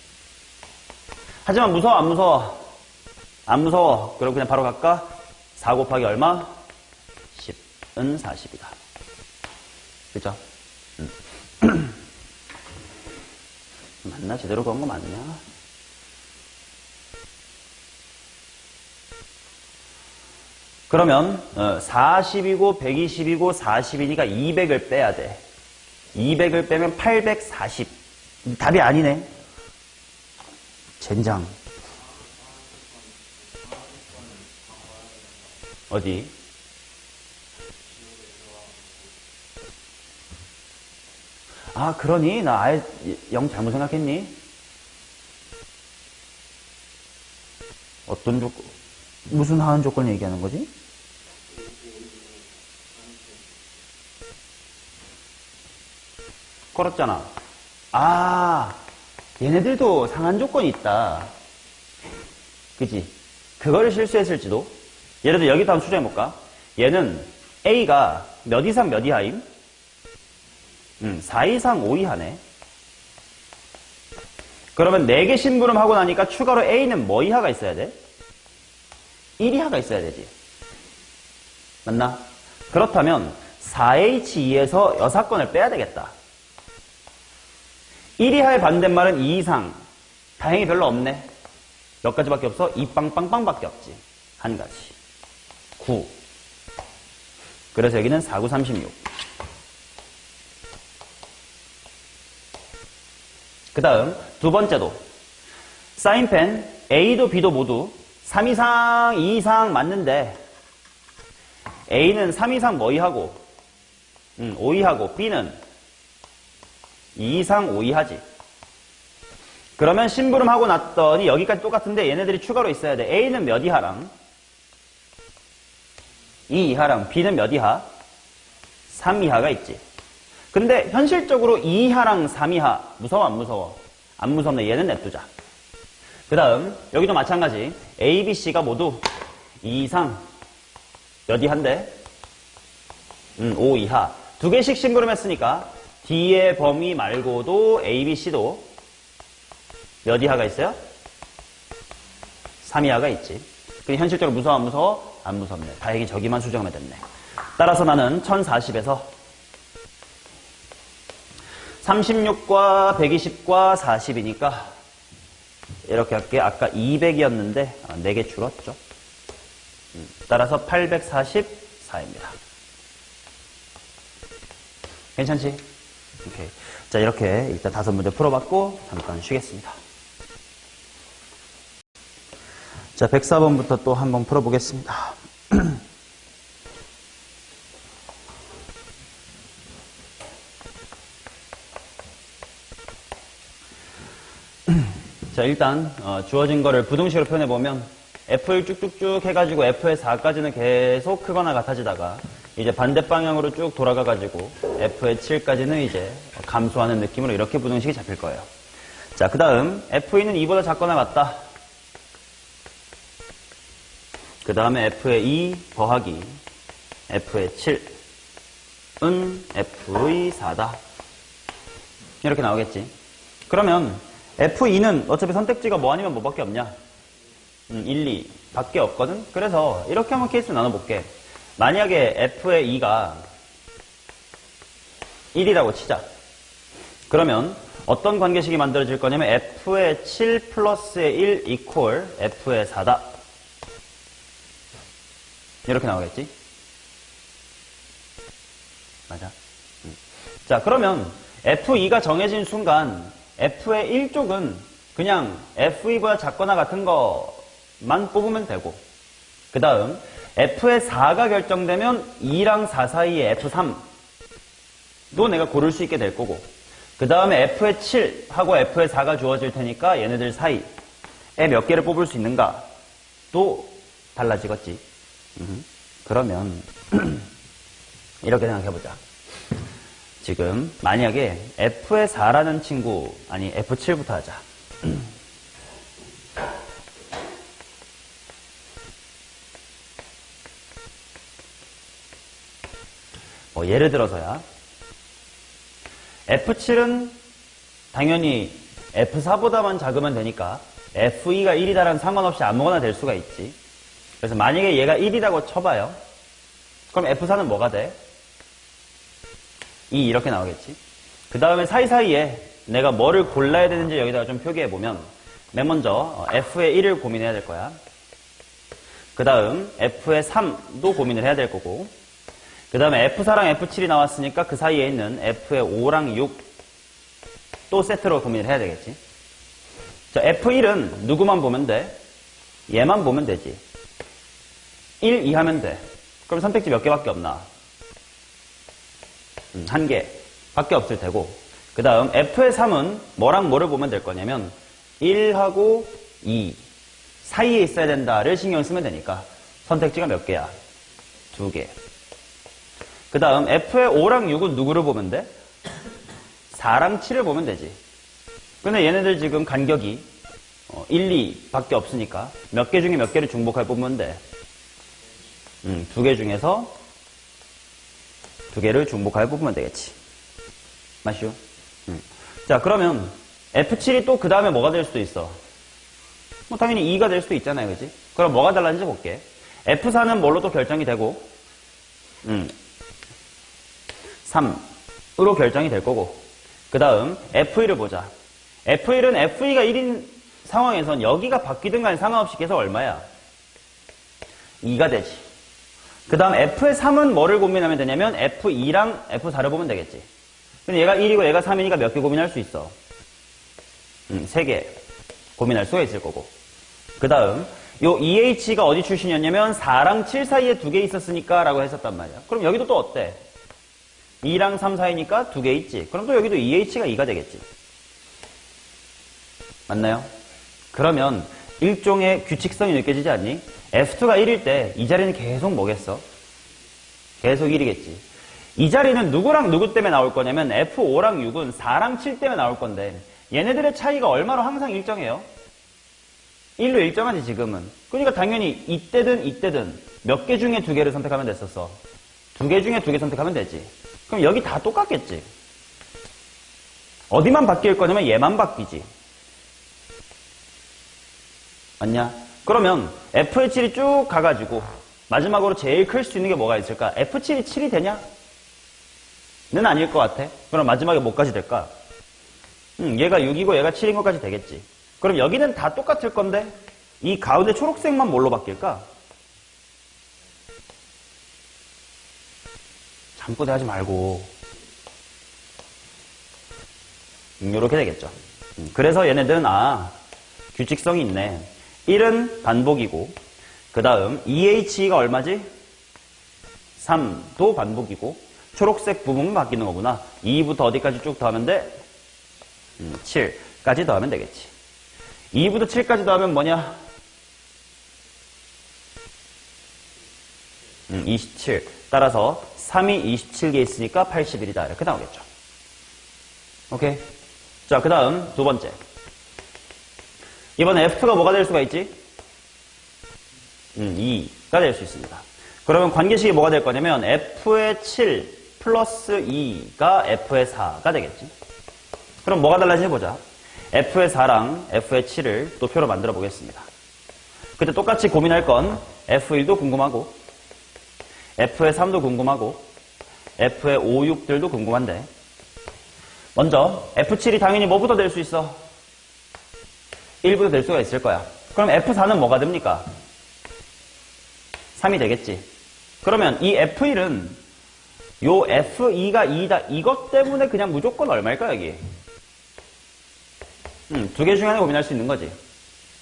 하지만 무서워, 안 무서워? 안 무서워. 그럼 그냥 바로 갈까? 4 곱하기 얼마? 10은 40이다. 그죠? 맞나? 제대로 그런 거 맞냐? 그러면 40이고 120이고 40이니까 200을 빼야 돼. 200을 빼면 840. 답이 아니네. 젠장. 어디? 아, 그러니? 나 아예 영 잘못 생각했니? 어떤 조건? 무슨 하한 조건 얘기하는 거지? 그렇잖아. 아, 얘네들도 상한 조건이 있다. 그치? 그거를 실수했을지도? 예를 들어 여기도 한번 수정해볼까? 얘는 A가 몇 이상 몇 이하임? 4 이상 5 이하네. 그러면 4개 심부름하고 나니까 추가로 A는 뭐 이하가 있어야 돼? 1 이하가 있어야 되지. 맞나? 그렇다면 4H2에서 여사건을 빼야 되겠다. 1 이하의 반대말은 2 이상. 다행히 별로 없네. 몇 가지밖에 없어? 2빵빵빵밖에 없지. 한 가지. 9. 그래서 여기는 4, 9, 36. 그 다음 두 번째도 사인펜 A도 B도 모두 3 이상, 2 이상 맞는데 A는 3 이상 뭐 이하고 5 이하고 B는 2 이상 5 이하지. 그러면 심부름하고 났더니 여기까지 똑같은데 얘네들이 추가로 있어야 돼. A는 몇 이하랑 2 이하랑 B는 몇 이하? 3 이하가 있지. 근데 현실적으로 2 이하랑 3 이하 무서워 안 무서워? 안 무섭네. 얘는 냅두자. 그 다음 여기도 마찬가지. A, B, C가 모두 2 이상 몇 이하인데? 5 이하. 두 개씩 심부름했으니까 D의 범위 말고도 A, B, C도 몇 이하가 있어요? 3 이하가 있지. 근데 현실적으로 무서워 안 무서워? 안 무섭네. 다행히 저기만 수정하면 됐네. 따라서 나는 1040에서 36과 120과 40이니까 이렇게 할게. 아까 200이었는데 4개 줄었죠. 따라서 844입니다. 괜찮지? 오케이. 자, 이렇게 일단 5문제 풀어봤고 잠깐 쉬겠습니다. 자, 104번부터 또 한번 풀어보겠습니다. 자, 일단 주어진 거를 부등식으로 표현해보면 F를 쭉쭉쭉 해가지고 F의 4까지는 계속 크거나 같아지다가 이제 반대 방향으로 쭉 돌아가가지고 F의 7까지는 이제 감소하는 느낌으로 이렇게 부등식이 잡힐 거예요. 자, 그 다음 F는 2보다 작거나 같다. 그 다음에 F의 2 더하기 F의 7은 F의 4다. 이렇게 나오겠지. 그러면 F2는 어차피 선택지가 뭐 아니면 뭐밖에 없냐? 1, 2 밖에 없거든? 그래서 이렇게 한번 케이스 나눠볼게. 만약에 F의 2가 1이라고 치자. 그러면 어떤 관계식이 만들어질 거냐면 f의 7 플러스의 1 이퀄 f의 4다. 이렇게 나오겠지? 맞아. 자, 그러면 f2가 정해진 순간 f의 1쪽은 그냥 f2보다 작거나 같은 거만 뽑으면 되고, 그 다음 f의 4가 결정되면 2랑 4 사이에 f3도 내가 고를 수 있게 될 거고, 그 다음에 f의 7하고 f의 4가 주어질 테니까 얘네들 사이에 몇 개를 뽑을 수 있는가 또 달라지겠지. 그러면 이렇게 생각해보자. 지금 만약에 f의 4라는 친구, 아니 f7부터 하자. 뭐 예를 들어서야 f7은 당연히 f4보다만 작으면 되니까 f2가 1이다라는 상관없이 아무거나 될 수가 있지. 그래서 만약에 얘가 1이라고 쳐봐요. 그럼 f4는 뭐가 돼? 2 이렇게 나오겠지. 그 다음에 사이사이에 내가 뭐를 골라야 되는지 여기다가 좀 표기해보면 맨 먼저 f의 1을 고민해야 될 거야. 그 다음 f의 3도 고민을 해야 될 거고, 그 다음에 f4랑 f7이 나왔으니까 그 사이에 있는 f의 5랑 6 또 세트로 고민을 해야 되겠지. 자, f1은 누구만 보면 돼? 얘만 보면 되지. 1, 2 하면 돼. 그럼 선택지 몇 개밖에 없나? 1개 밖에 없을 테고, 그 다음 f의 3은 뭐랑 뭐를 보면 될 거냐면 1하고 2 사이에 있어야 된다를 신경 쓰면 되니까 선택지가 몇 개야? 2개. 그 다음 f의 5랑 6은 누구를 보면 돼? 4랑 7을 보면 되지. 근데 얘네들 지금 간격이 1, 2 밖에 없으니까 몇 개 중에 몇 개를 중복할 뽑으면 돼? 2개 중에서 2개를 중복할 뽑으면 되겠지. 맞슈? 자, 그러면 F7이 또 그 다음에 뭐가 될 수도 있어? 뭐 당연히 2가 될 수도 있잖아요, 그지? 그럼 뭐가 달라진지 볼게. F4는 뭘로 또 결정이 되고 3으로 결정이 될 거고, 그 다음 F1을 보자. F1은 F2가 1인 상황에선 여기가 바뀌든 간에 상관없이 계속 얼마야? 2가 되지. 그 다음 F의 3은 뭐를 고민하면 되냐면 F2랑 F4를 보면 되겠지. 근데 얘가 1이고 얘가 3이니까 몇 개 고민할 수 있어? 3개 고민할 수가 있을 거고. 그 다음 요 EH가 어디 출신이었냐면 4랑 7 사이에 2개 있었으니까 라고 했었단 말이야. 그럼 여기도 또 어때? 2랑 3 사이니까 2개 있지. 그럼 또 여기도 EH가 2가 되겠지. 맞나요? 그러면 일종의 규칙성이 느껴지지 않니? F2가 1일 때 이 자리는 계속 뭐겠어? 계속 1이겠지. 이 자리는 누구랑 누구 때문에 나올 거냐면 F5랑 6은 4랑 7 때문에 나올 건데 얘네들의 차이가 얼마로 항상 일정해요? 1로 일정하지 지금은. 그러니까 당연히 이때든 몇 개 중에 2개를 선택하면 됐었어. 2개 중에 2개 선택하면 되지. 그럼 여기 다 똑같겠지. 어디만 바뀔 거냐면 얘만 바뀌지. 맞냐? 그러면 F의 7이 쭉 가가지고 마지막으로 제일 클 수 있는 게 뭐가 있을까? F7이 7이 되냐? 는 아닐 것 같아. 그럼 마지막에 뭐까지 될까? 얘가 6이고 얘가 7인 것까지 되겠지. 그럼 여기는 다 똑같을 건데 이 가운데 초록색만 뭘로 바뀔까? 잠꼬대 하지 말고 이렇게 되겠죠. 그래서 얘네들은 규칙성이 있네. 1은 반복이고, 그 다음 EH가 얼마지? 3도 반복이고, 초록색 부분만 바뀌는 거구나. 2부터 어디까지 쭉 더하면 돼? 7까지 더하면 되겠지. 2부터 7까지 더하면 뭐냐? 27. 따라서 3이 27개 있으니까 81이다. 이렇게 나오겠죠. 오케이. 자, 그 다음 두 번째. 이번에 F2가 뭐가 될 수가 있지? 2가 될 수 있습니다. 그러면 관계식이 뭐가 될 거냐면 F의 7 플러스 2가 F의 4가 되겠지. 그럼 뭐가 달라지지 보자. F의 4랑 F의 7을 또 표로 만들어 보겠습니다. 그때 똑같이 고민할 건 F1도 궁금하고 F의 3도 궁금하고 F의 5, 6들도 궁금한데, 먼저 F7이 당연히 뭐부터 될 수 있어? 1부터 될 수가 있을 거야. 그럼 F4는 뭐가 됩니까? 3이 되겠지. 그러면 이 F1은 요 F2가 2다. 이것 때문에 그냥 무조건 얼마일까, 여기? 두 개 중에 하나 고민할 수 있는 거지.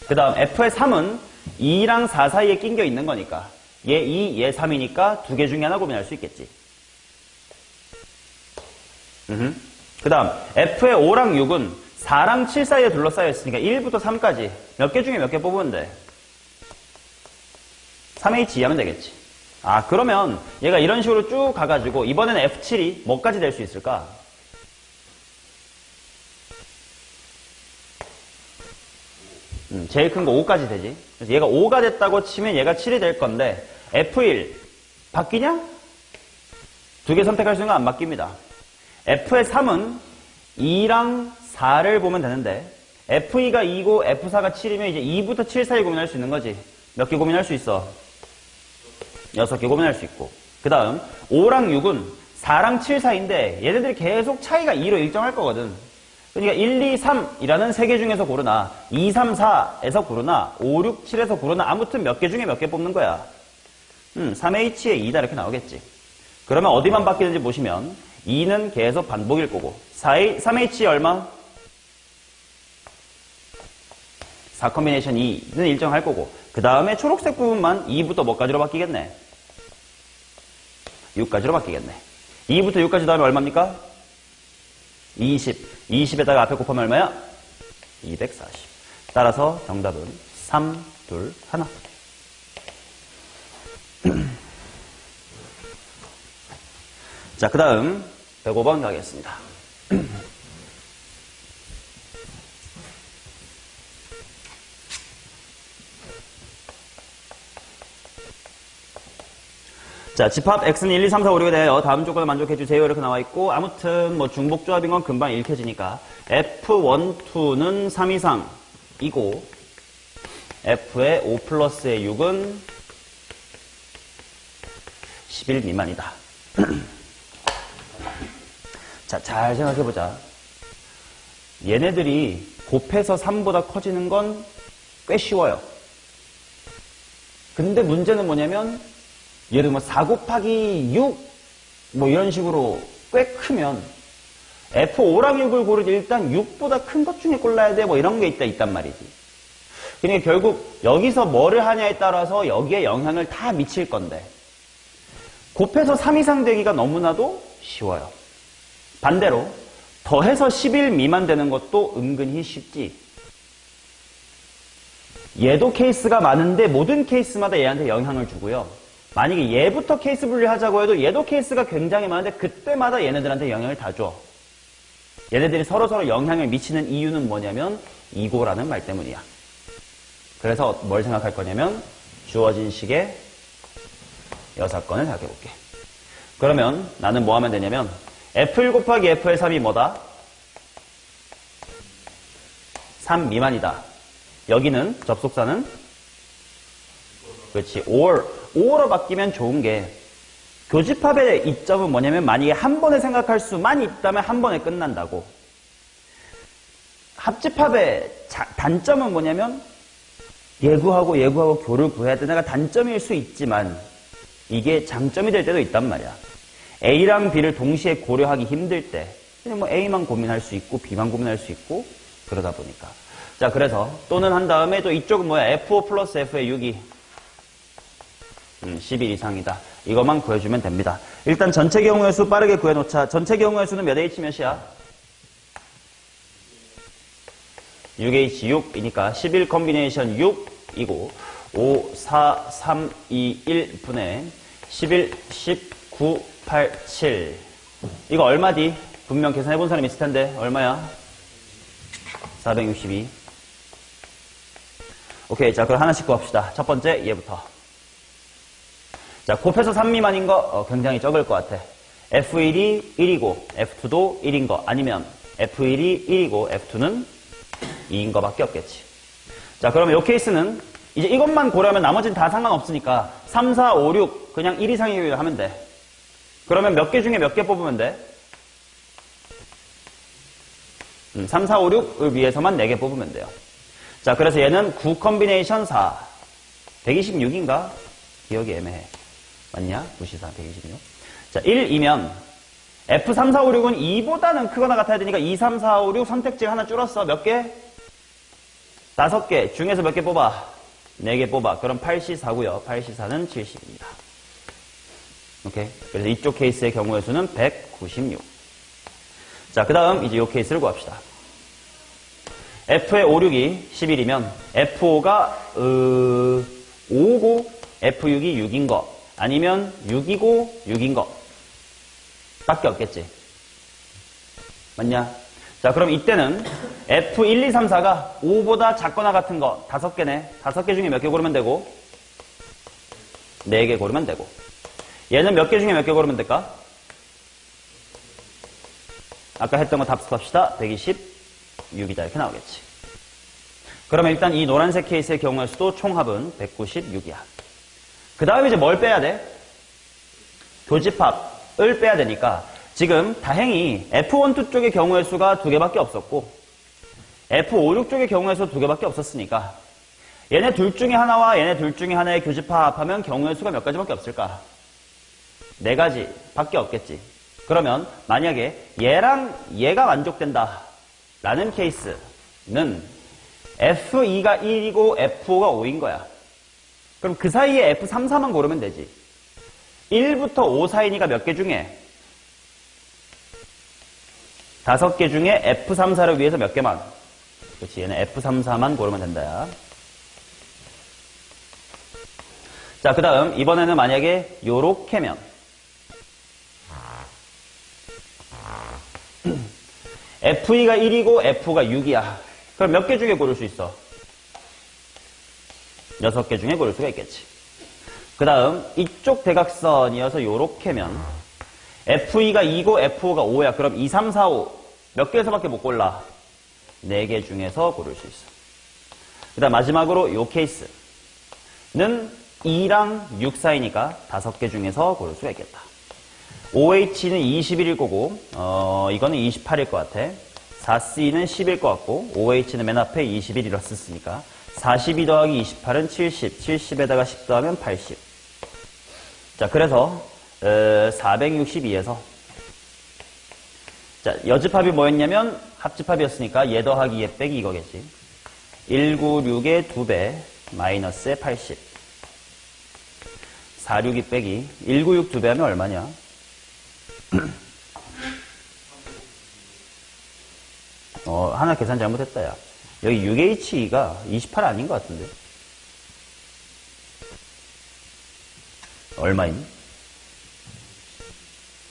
그 다음 F의 3은 2랑 4 사이에 낑겨 있는 거니까 얘 2, 얘 3이니까 두 개 중에 하나 고민할 수 있겠지. 그 다음 F의 5랑 6은 4랑 7 사이에 둘러싸여 있으니까 1부터 3까지 몇 개 중에 몇 개 뽑으면 돼? 3H 하면 되겠지. 아, 그러면 얘가 이런 식으로 쭉 가가지고 이번에는 F7이 뭐까지 될 수 있을까? 제일 큰 거 5까지 되지. 그래서 얘가 5가 됐다고 치면 얘가 7이 될 건데 F1 바뀌냐? 두 개 선택할 수 있는 건 안 바뀝니다. F의 3은 2랑 4를 보면 되는데 F2가 2고 F4가 7이면 이제 2부터 7 사이 고민할 수 있는 거지. 몇 개 고민할 수 있어? 6개 고민할 수 있고. 그 다음 5랑 6은 4랑 7 사이인데 얘네들이 계속 차이가 2로 일정할 거거든. 그러니까 1, 2, 3이라는 세 개 중에서 고르나 2, 3, 4에서 고르나 5, 6, 7에서 고르나 아무튼 몇 개 중에 몇 개 뽑는 거야. 3H에 2다 이렇게 나오겠지. 그러면 어디만 바뀌는지 보시면 2는 계속 반복일 거고 3H 얼마? 4 컨비네이션 2는 일정할 거고 그 다음에 초록색 부분만 2부터 뭐까지로 바뀌겠네? 6까지로 바뀌겠네. 2부터 6까지 다음에 얼마입니까? 20. 20에다가 앞에 곱하면 얼마야? 240. 따라서 정답은 3, 2, 1. 자, 그 다음 105번 가겠습니다. 자, 집합 X는 1, 2, 3, 4, 5, 6에 대하여 다음 조건을 만족해주세요. 이렇게 나와 있고, 아무튼 뭐 중복조합인 건 금방 읽혀지니까 F1, 2는 3 이상이고, F의 5 플러스의 6은 11 미만이다. 자, 잘 생각해보자. 얘네들이 곱해서 3보다 커지는 건 꽤 쉬워요. 근데 문제는 뭐냐면, 예를 들면 4 곱하기 6 뭐 이런 식으로 꽤 크면 F5랑 6을 고르지 일단 6보다 큰 것 중에 골라야 돼 뭐 이런 게 있단 말이지. 그러니까 결국 여기서 뭐를 하냐에 따라서 여기에 영향을 다 미칠 건데 곱해서 3 이상 되기가 너무나도 쉬워요. 반대로 더해서 11 미만 되는 것도 은근히 쉽지. 얘도 케이스가 많은데 모든 케이스마다 얘한테 영향을 주고요. 만약에 얘부터 케이스 분류하자고 해도 얘도 케이스가 굉장히 많은데 그때마다 얘네들한테 영향을 다 줘. 얘네들이 서로서로 영향을 미치는 이유는 뭐냐면 이고라는 말 때문이야. 그래서 뭘 생각할 거냐면 주어진 식의 여사건을 생각해 볼게. 그러면 나는 뭐 하면 되냐면 F1 곱하기 F의 3이 뭐다? 3 미만이다. 여기는 접속사는 그렇지 5로 바뀌면 좋은 게 교집합의 이점은 뭐냐면 만약에 한 번에 생각할 수만 있다면 한 번에 끝난다고. 합집합의 단점은 뭐냐면 예구하고 교를 구해야 되는 게 단점일 수 있지만 이게 장점이 될 때도 있단 말이야. A랑 B를 동시에 고려하기 힘들 때 그냥 뭐 A만 고민할 수 있고 B만 고민할 수 있고 그러다 보니까. 자, 그래서 또는 한 다음에 또 이쪽은 뭐야? F5 플러스 F의 6이 11 이상이다. 이것만 구해주면 됩니다. 일단 전체 경우의 수 빠르게 구해놓자. 전체 경우의 수는 몇 H 몇이야? 6H 6이니까 11 컨비네이션 6이고 5, 4, 3, 2, 1 분의 11, 19, 8, 7 이거 얼마디? 분명 계산해본 사람이 있을 텐데 얼마야? 462. 오케이, 자 그럼 하나씩 구합시다. 첫 번째 얘부터. 자, 곱해서 3 미만인 거 굉장히 적을 것 같아. F1이 1이고 F2도 1인 거 아니면 F1이 1이고 F2는 2인 거밖에 없겠지. 자, 그러면 이 케이스는 이제 이것만 고려하면 나머지는 다 상관없으니까 3, 4, 5, 6 그냥 1 이상이기로 하면 돼. 그러면 몇 개 중에 몇 개 뽑으면 돼? 3, 4, 5, 6을 위해서만 4개 뽑으면 돼요. 자, 그래서 얘는 9 컨비네이션 4. 126인가? 기억이 애매해. 맞냐? 9시4, 126. 자, 1이면 F3, 4, 5, 6은 2보다는 크거나 같아야 되니까 2, 3, 4, 5, 6 선택지가 하나 줄었어. 몇 개? 5개. 중에서 몇 개 뽑아? 4개 뽑아. 그럼 8시4고요. 8시4는 70입니다. 오케이? 그래서 이쪽 케이스의 경우의 수는 196. 자, 그 다음 이제 이 케이스를 구합시다. F의 5, 6이 11이면 F5가 5고 F6이 6인 거 아니면 6이고 6인 거 밖에 없겠지. 맞냐? 자, 그럼 이때는 F1, 2, 3, 4가 5보다 작거나 같은 거 5개네. 5개 중에 몇 개 고르면 되고 4개 고르면 되고 얘는 몇 개 중에 몇 개 고르면 될까? 아까 했던 거 답습합시다. 126이다 이렇게 나오겠지. 그러면 일단 이 노란색 케이스의 경우의 수도 총합은 196이야. 그 다음에 이제 뭘 빼야 돼? 교집합을 빼야 되니까 지금 다행히 F12 쪽의 경우의 수가 2개밖에 없었고 F56 쪽의 경우의 수 2개밖에 없었으니까 얘네 둘 중에 하나와 얘네 둘 중에 하나의 교집합하면 경우의 수가 몇 가지밖에 없을까? 4가지 밖에 없겠지. 그러면 만약에 얘랑 얘가 만족된다 라는 케이스는 F2가 1이고 F5가 5인 거야. 그럼 그 사이에 F3, 4만 고르면 되지. 1부터 5 사이니까 몇 개 중에 5개 중에 F3, 4를 위해서 몇 개만. 그렇지. 얘는 F3, 4만 고르면 된다. 자, 그 다음 이번에는 만약에 요렇게면 F2가 1이고 F5가 6이야. 그럼 몇 개 중에 고를 수 있어? 6개 중에 고를 수가 있겠지. 그 다음 이쪽 대각선이어서 요렇게면 F2가 2고 F5가 5야. 그럼 2, 3, 4, 5 몇 개에서밖에 못 골라? 4개 중에서 고를 수 있어. 그 다음 마지막으로 요 케이스는 2랑 6 사이니까 5개 중에서 고를 수가 있겠다. OH는 21일 거고 이거는 28일 것 같아. 4C는 10일 것 같고 OH는 맨 앞에 21이라 썼으니까 42 더하기 28은 70, 70에다가 10 더하면 80. 자, 그래서 462에서 자, 여집합이 뭐였냐면 합집합이었으니까 얘 더하기 얘 빼기 이거겠지. 196의 2배 마이너스의 80. 462 빼기 196 2배 하면 얼마냐? 하나 계산 잘못했다, 야. 여기 6H가 28 아닌 것 같은데. 얼마임?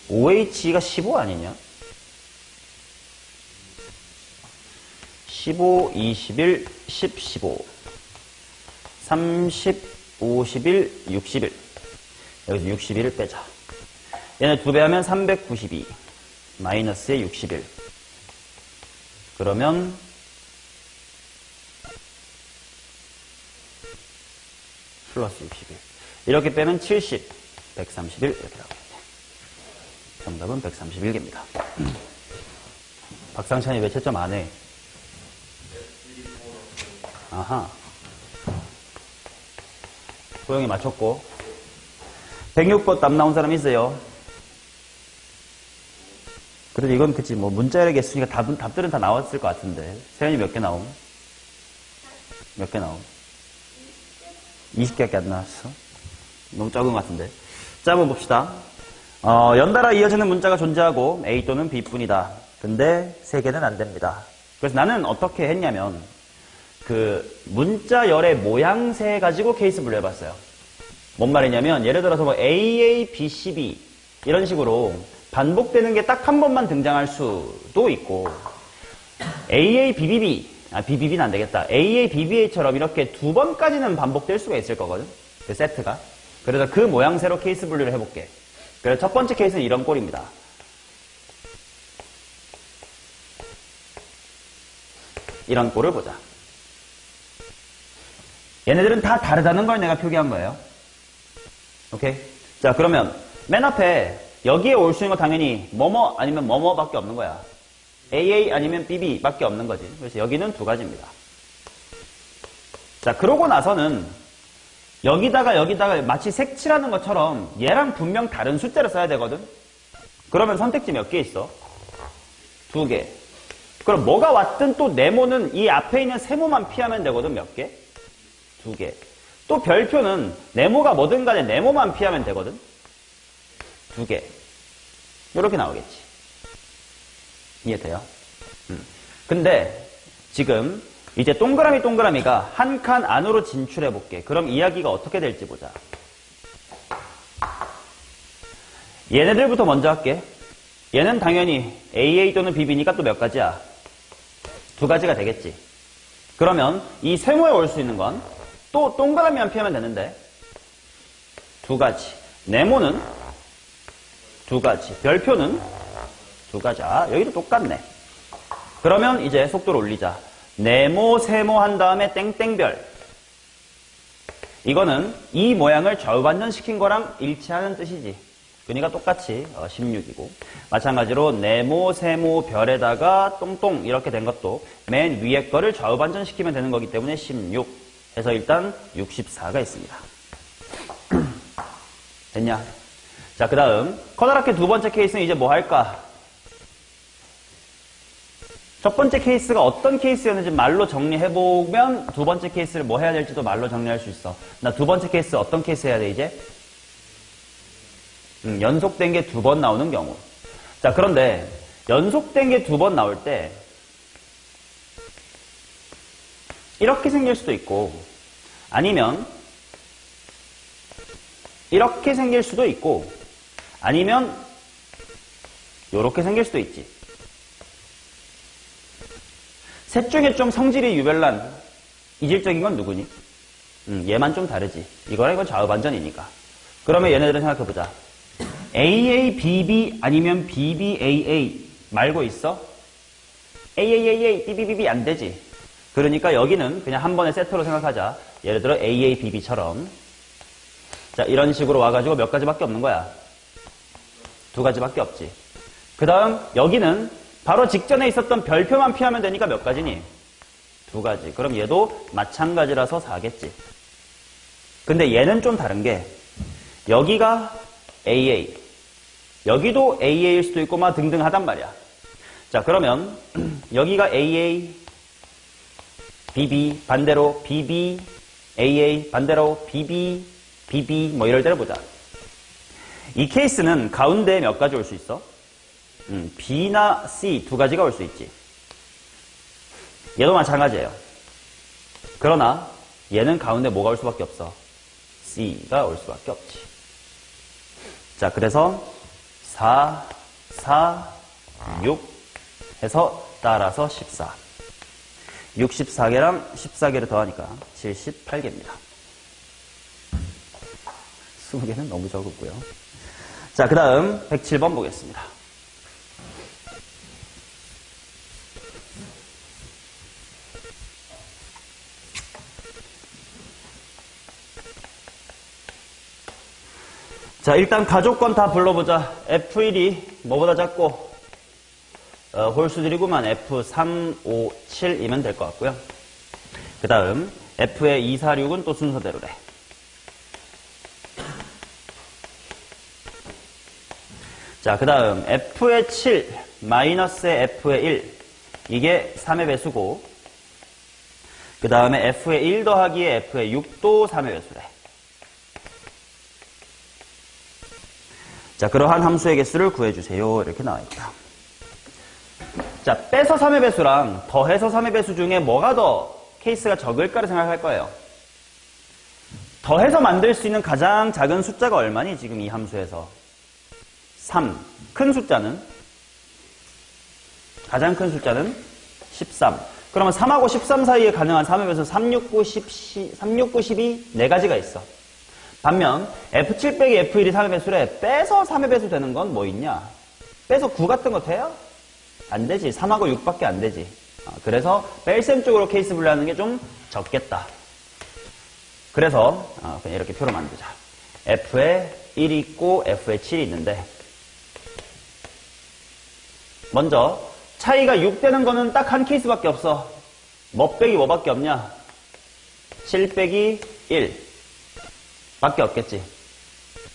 5H가 15 아니냐? 15, 21, 10, 15. 30, 51, 61. 여기서 61을 빼자. 얘네 2배 하면 392. 마이너스에 61. 그러면 플러스 61. 이렇게 빼면 70, 131 이렇게 나오겠네. 정답은 131개입니다. 박상찬이 왜 채점 안 해? 아하. 소영이 맞췄고. 106번 답 나온 사람 있어요? 그래도 이건 그치, 뭐, 문자열의 개수니까 답들은 다 나왔을 것 같은데. 세연이 몇 개 나옴? 몇 개 나옴? 20개밖에 안 나왔어? 너무 적은 것 같은데. 자, 한번 봅시다. 연달아 이어지는 문자가 존재하고 A 또는 B뿐이다. 근데 3개는 안 됩니다. 그래서 나는 어떻게 했냐면, 그, 문자열의 모양새 가지고 케이스 분류해봤어요. 뭔 말이냐면, 예를 들어서 뭐 AA, BCB, 이런 식으로 반복되는 게 딱 한 번만 등장할 수도 있고, AA, BBB, BBB는 안 되겠다. AA, BBA처럼 이렇게 2번까지는 반복될 수가 있을 거거든. 그 세트가. 그래서 그 모양새로 케이스 분류를 해볼게. 그래서 첫 번째 케이스는 이런 꼴입니다. 이런 꼴을 보자. 얘네들은 다 다르다는 걸 내가 표기한 거예요. 오케이? 자, 그러면 맨 앞에 여기에 올 수 있는 거 당연히 뭐뭐 아니면 뭐뭐밖에 없는 거야. AA 아니면 BB 밖에 없는 거지. 그래서 여기는 두 가지입니다. 자, 그러고 나서는 여기다가 마치 색칠하는 것처럼 얘랑 분명 다른 숫자를 써야 되거든. 그러면 선택지 몇 개 있어? 두 개. 그럼 뭐가 왔든 또 네모는 이 앞에 있는 세모만 피하면 되거든. 몇 개? 두 개. 또 별표는 네모가 뭐든 간에 네모만 피하면 되거든. 두 개. 이렇게 나오겠지. 이해돼요? 근데 지금 이제 동그라미가 한 칸 안으로 진출해 볼게. 그럼 이야기가 어떻게 될지 보자. 얘네들부터 먼저 할게. 얘는 당연히 AA 또는 BB니까 또 몇 가지야? 두 가지가 되겠지. 그러면 이 세모에 올 수 있는 건 또 동그라미만 피하면 되는데 두 가지. 네모는 두 가지. 별표는 두 가지. 아, 여기도 똑같네. 그러면 이제 속도를 올리자. 네모, 세모 한 다음에 땡땡별. 이거는 이 모양을 좌우반전시킨 거랑 일치하는 뜻이지. 그러니까 똑같이 16이고 마찬가지로 네모, 세모, 별에다가 똥똥 이렇게 된 것도 맨 위에 거를 좌우반전시키면 되는 거기 때문에 16 해서 일단 64가 있습니다. 됐냐? 자, 그 다음 커다랗게 두 번째 케이스는 이제 뭐 할까? 첫 번째 케이스가 어떤 케이스였는지 말로 정리해보면 두 번째 케이스를 뭐 해야 될지도 말로 정리할 수 있어. 나 두 번째 케이스 어떤 케이스 해야 돼 이제? 연속된 게 두 번 나오는 경우. 자, 그런데 연속된 게 두 번 나올 때 이렇게 생길 수도 있고 아니면 이렇게 생길 수도 있고 아니면 이렇게 생길 수도 있지. 셋 중에 좀 성질이 유별난 이질적인 건 누구니? 얘만 좀 다르지. 이거랑 이건 좌우반전이니까. 그러면 얘네들은 생각해보자. AA, BB 아니면 BB, AA 말고 있어? AAAA, BBBB 안 되지. 그러니까 여기는 그냥 한 번의 세트로 생각하자. 예를 들어 AA, BB처럼. 자, 이런 식으로 와가지고 몇 가지밖에 없는 거야. 두 가지밖에 없지. 그 다음 여기는 바로 직전에 있었던 별표만 피하면 되니까 몇 가지니? 두 가지. 그럼 얘도 마찬가지라서 4겠지. 근데 얘는 좀 다른 게 여기가 AA, 여기도 AA일 수도 있고 막 등등 하단 말이야. 자, 그러면 여기가 AA, BB, 반대로 BB, AA, 반대로 BB, BB 뭐 이럴 때를 보자. 이 케이스는 가운데에 몇 가지 올 수 있어? B나 C 두 가지가 올 수 있지. 얘도 마찬가지예요. 그러나 얘는 가운데 뭐가 올 수밖에 없어? C가 올 수밖에 없지. 자, 그래서 4, 4, 6 해서 따라서 14. 64개랑 14개를 더하니까 78개입니다. 20개는 너무 적었고요. 자, 그 다음 107번 보겠습니다. 자, 일단 가족권 다 불러보자. F1이 뭐보다 작고 홀수들이구만. F3, 5, 7이면 될 것 같고요. 그 다음 F의 2, 4, 6은 또 순서대로래. 자, 그 다음 F의 7 마이너스의 F의 1 이게 3의 배수고 그 다음에 F의 1 더하기에 F의 6도 3의 배수래. 자, 그러한 함수의 개수를 구해주세요. 이렇게 나와있다. 자, 빼서 3의 배수랑 더해서 3의 배수 중에 뭐가 더 케이스가 적을까를 생각할 거예요. 더해서 만들 수 있는 가장 작은 숫자가 얼마니? 지금 이 함수에서 3. 큰 숫자는? 가장 큰 숫자는 13. 그러면 3하고 13 사이에 가능한 3의 배수 3, 6, 9, 12 네 가지가 있어. 반면 F7 빼기 F1이 3의 배수래. 빼서 3의 배수 되는 건 뭐 있냐? 빼서 9 같은 거 돼요? 안 되지. 3하고 6밖에 안 되지. 그래서 뺄셈 쪽으로 케이스 분류하는 게 좀 적겠다. 그래서 그냥 이렇게 표로 만들자. F에 1이 있고 F에 7이 있는데 먼저 차이가 6 되는 거는 딱 한 케이스밖에 없어. 뭐 빼기 뭐밖에 없냐? 7 빼기 1 밖에 없겠지.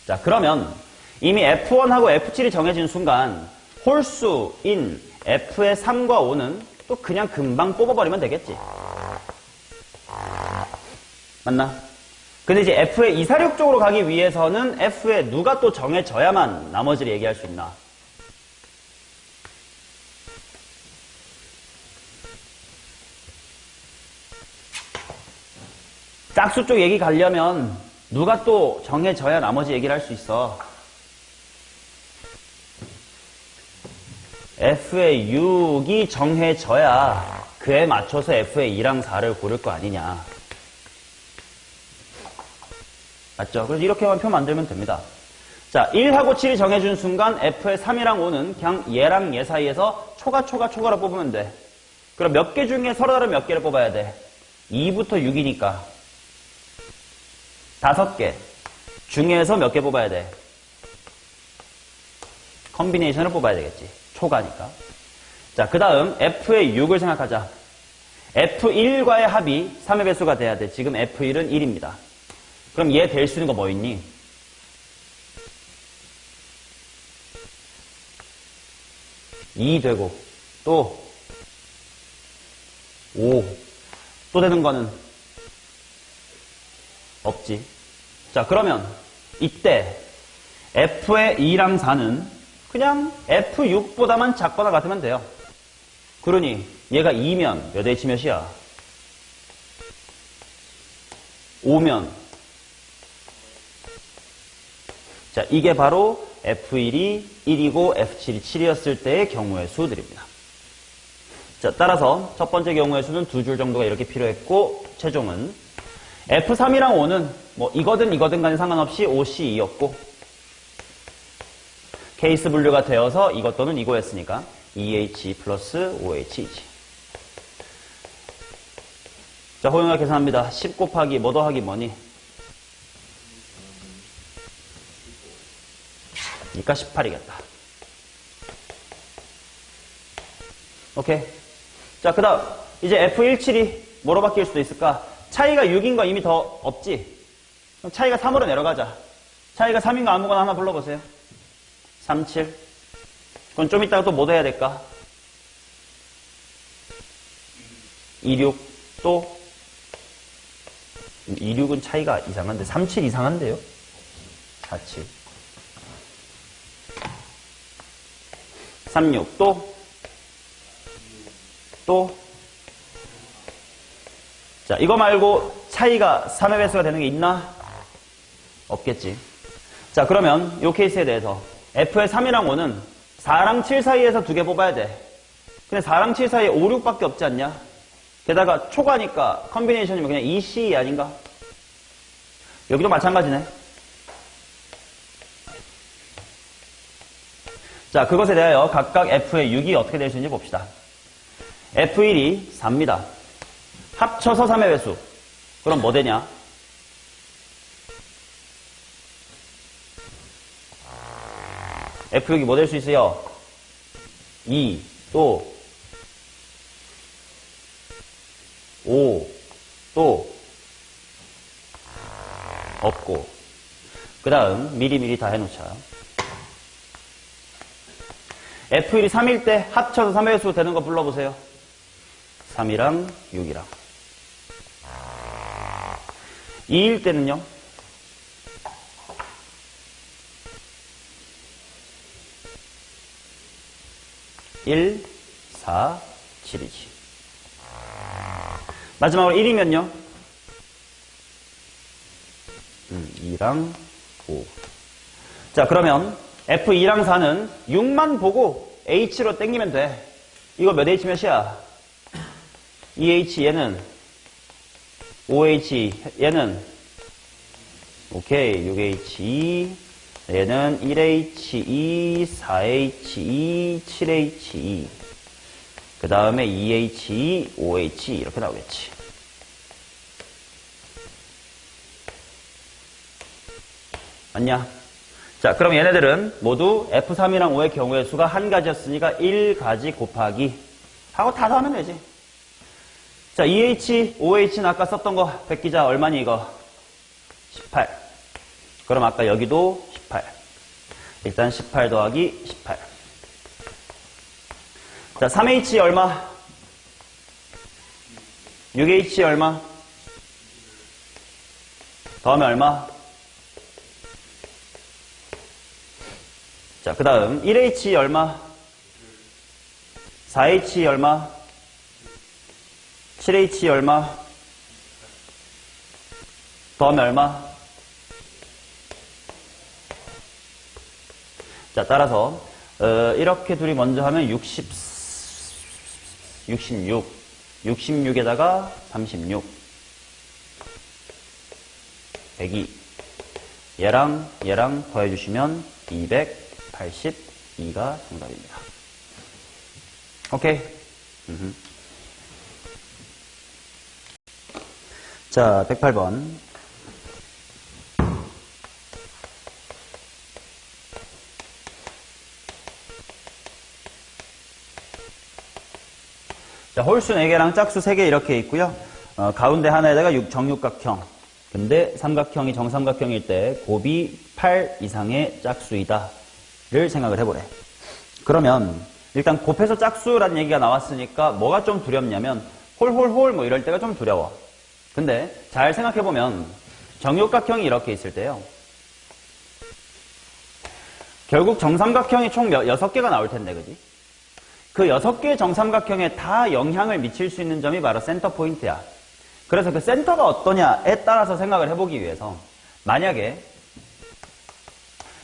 자, 그러면 이미 F1하고 F7이 정해진 순간 홀수인 F의 3과 5는 또 그냥 금방 뽑아버리면 되겠지. 맞나? 근데 이제 F의 246 쪽으로 가기 위해서는 F에 누가 또 정해져야만 나머지를 얘기할 수 있나? 짝수 쪽 얘기 가려면 누가 또 정해져야 나머지 얘기를 할 수 있어. F의 6이 정해져야 그에 맞춰서 F의 2랑 4를 고를 거 아니냐. 맞죠? 그래서 이렇게만 표 만들면 됩니다. 자, 1하고 7이 정해준 순간 F의 3이랑 5는 그냥 얘랑 얘 사이에서 초가로 뽑으면 돼. 그럼 몇 개 중에 서로 다른 몇 개를 뽑아야 돼? 2부터 6이니까 5개 중에서 몇 개 뽑아야 돼? 컨비네이션을 뽑아야 되겠지. 초가니까. 자, 그 다음 F의 6을 생각하자. F1과의 합이 3의 배수가 돼야 돼. 지금 F1은 1입니다. 그럼 얘 될 수 있는 거 뭐 있니? 2 되고 또 5 또 되는 거는 없지. 자, 그러면 이때 F의 2랑 4는 그냥 F6보다만 작거나 같으면 돼요. 그러니 얘가 2면 몇 H 몇이야? 5면 자, 이게 바로 F1이 1이고 F7이 7이었을 때의 경우의 수들입니다. 자, 따라서 첫 번째 경우의 수는 2줄 정도가 이렇게 필요했고 최종은 F3이랑 5는 뭐 이거든 간에 상관없이 OC2였고 케이스 분류가 되어서 이것 또는 이거였으니까 2H 플러스 5H이지. 자, 호영이가 계산합니다. 10 곱하기 뭐 더하기 뭐니? 그러니까 18이겠다. 오케이. 자, 그 다음 이제 F17이 뭐로 바뀔 수도 있을까? 차이가 6인 거 이미 더 없지? 그럼 차이가 3으로 내려가자. 차이가 3인 거 아무거나 하나 불러보세요. 37. 그럼 좀 이따가 또 뭐 해야 될까? 26. 또 26은 차이가 이상한데 37 이상한데요? 47. 36. 또 자, 이거 말고 차이가 3의 배수가 되는 게 있나? 없겠지. 자, 그러면 이 케이스에 대해서 F의 3이랑 5는 4랑 7 사이에서 2개 뽑아야 돼. 근데 4랑 7 사이에 5, 6밖에 없지 않냐? 게다가 초과니까 컨비네이션이면 그냥 EC 아닌가? 여기도 마찬가지네. 자, 그것에 대하여 각각 F의 6이 어떻게 될 수 있는지 봅시다. F1이 4입니다. 합쳐서 3의 배수. 그럼 뭐 되냐? F6이 뭐 될 수 있어요? 2, 또 5, 또 없고 그 다음 미리미리 다 해놓자. F1이 3일 때 합쳐서 3의 배수 되는 거 불러보세요. 3이랑 6이랑 2일 때는요? 1, 4, 7이지. 마지막으로 1이면요? 2랑 5. 자, 그러면 F2랑 4는 6만 보고 H로 땡기면 돼. 이거 몇 H 몇이야? 2H 얘는 5H 얘는 오케이 6H2 얘는 1H2 4H2 7H2 그 다음에 2H2 5H 이렇게 나오겠지. 맞냐? 자, 그럼 얘네들은 모두 F3이랑 5의 경우의 수가 한 가지였으니까 1가지 곱하기 하고 다 더하면 되지. 자, 2H, 5H는 아까 썼던 거 백기자 얼마니 이거? 18. 그럼 아까 여기도 18. 일단 18 더하기 18. 자, 3H 얼마? 6H 얼마? 더하면 얼마? 자, 그 다음 1H 얼마? 4H 얼마? 7H 얼마? 더하면 얼마? 자, 따라서 이렇게 둘이 먼저 하면 66에다가 36 102 얘랑 더해주시면 282가 정답입니다. 오케이. 자, 108번. 자, 홀수 4개랑 짝수 3개 이렇게 있고요. 가운데 하나에다가 정육각형. 근데 삼각형이 정삼각형일 때 곱이 8 이상의 짝수이다를 생각을 해보래. 그러면 일단 곱해서 짝수라는 얘기가 나왔으니까 뭐가 좀 두렵냐면 홀홀홀 뭐 이럴 때가 좀 두려워. 근데 잘 생각해보면 정육각형이 이렇게 있을 때요. 결국 정삼각형이 총 6개가 나올 텐데, 그지? 그 6개의 정삼각형에 다 영향을 미칠 수 있는 점이 바로 센터 포인트야. 그래서 그 센터가 어떠냐에 따라서 생각을 해보기 위해서 만약에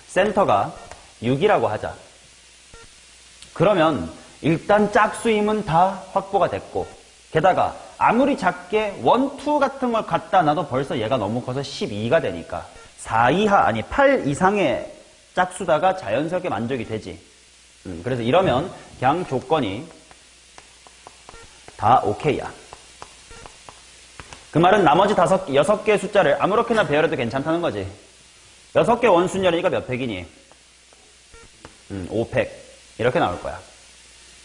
센터가 6이라고 하자. 그러면 일단 짝수임은 다 확보가 됐고 게다가 아무리 작게 1, 2 같은 걸 갖다 놔도 벌써 얘가 너무 커서 12가 되니까 4 이하 아니 8 이상의 짝수다가 자연스럽게 만족이 되지. 그래서 이러면 그냥 조건이 다 오케이야. 그 말은 나머지 6개의 숫자를 아무렇게나 배열해도 괜찮다는 거지. 6개 원순열이니까 몇 팩이니? 5팩. 이렇게 나올 거야.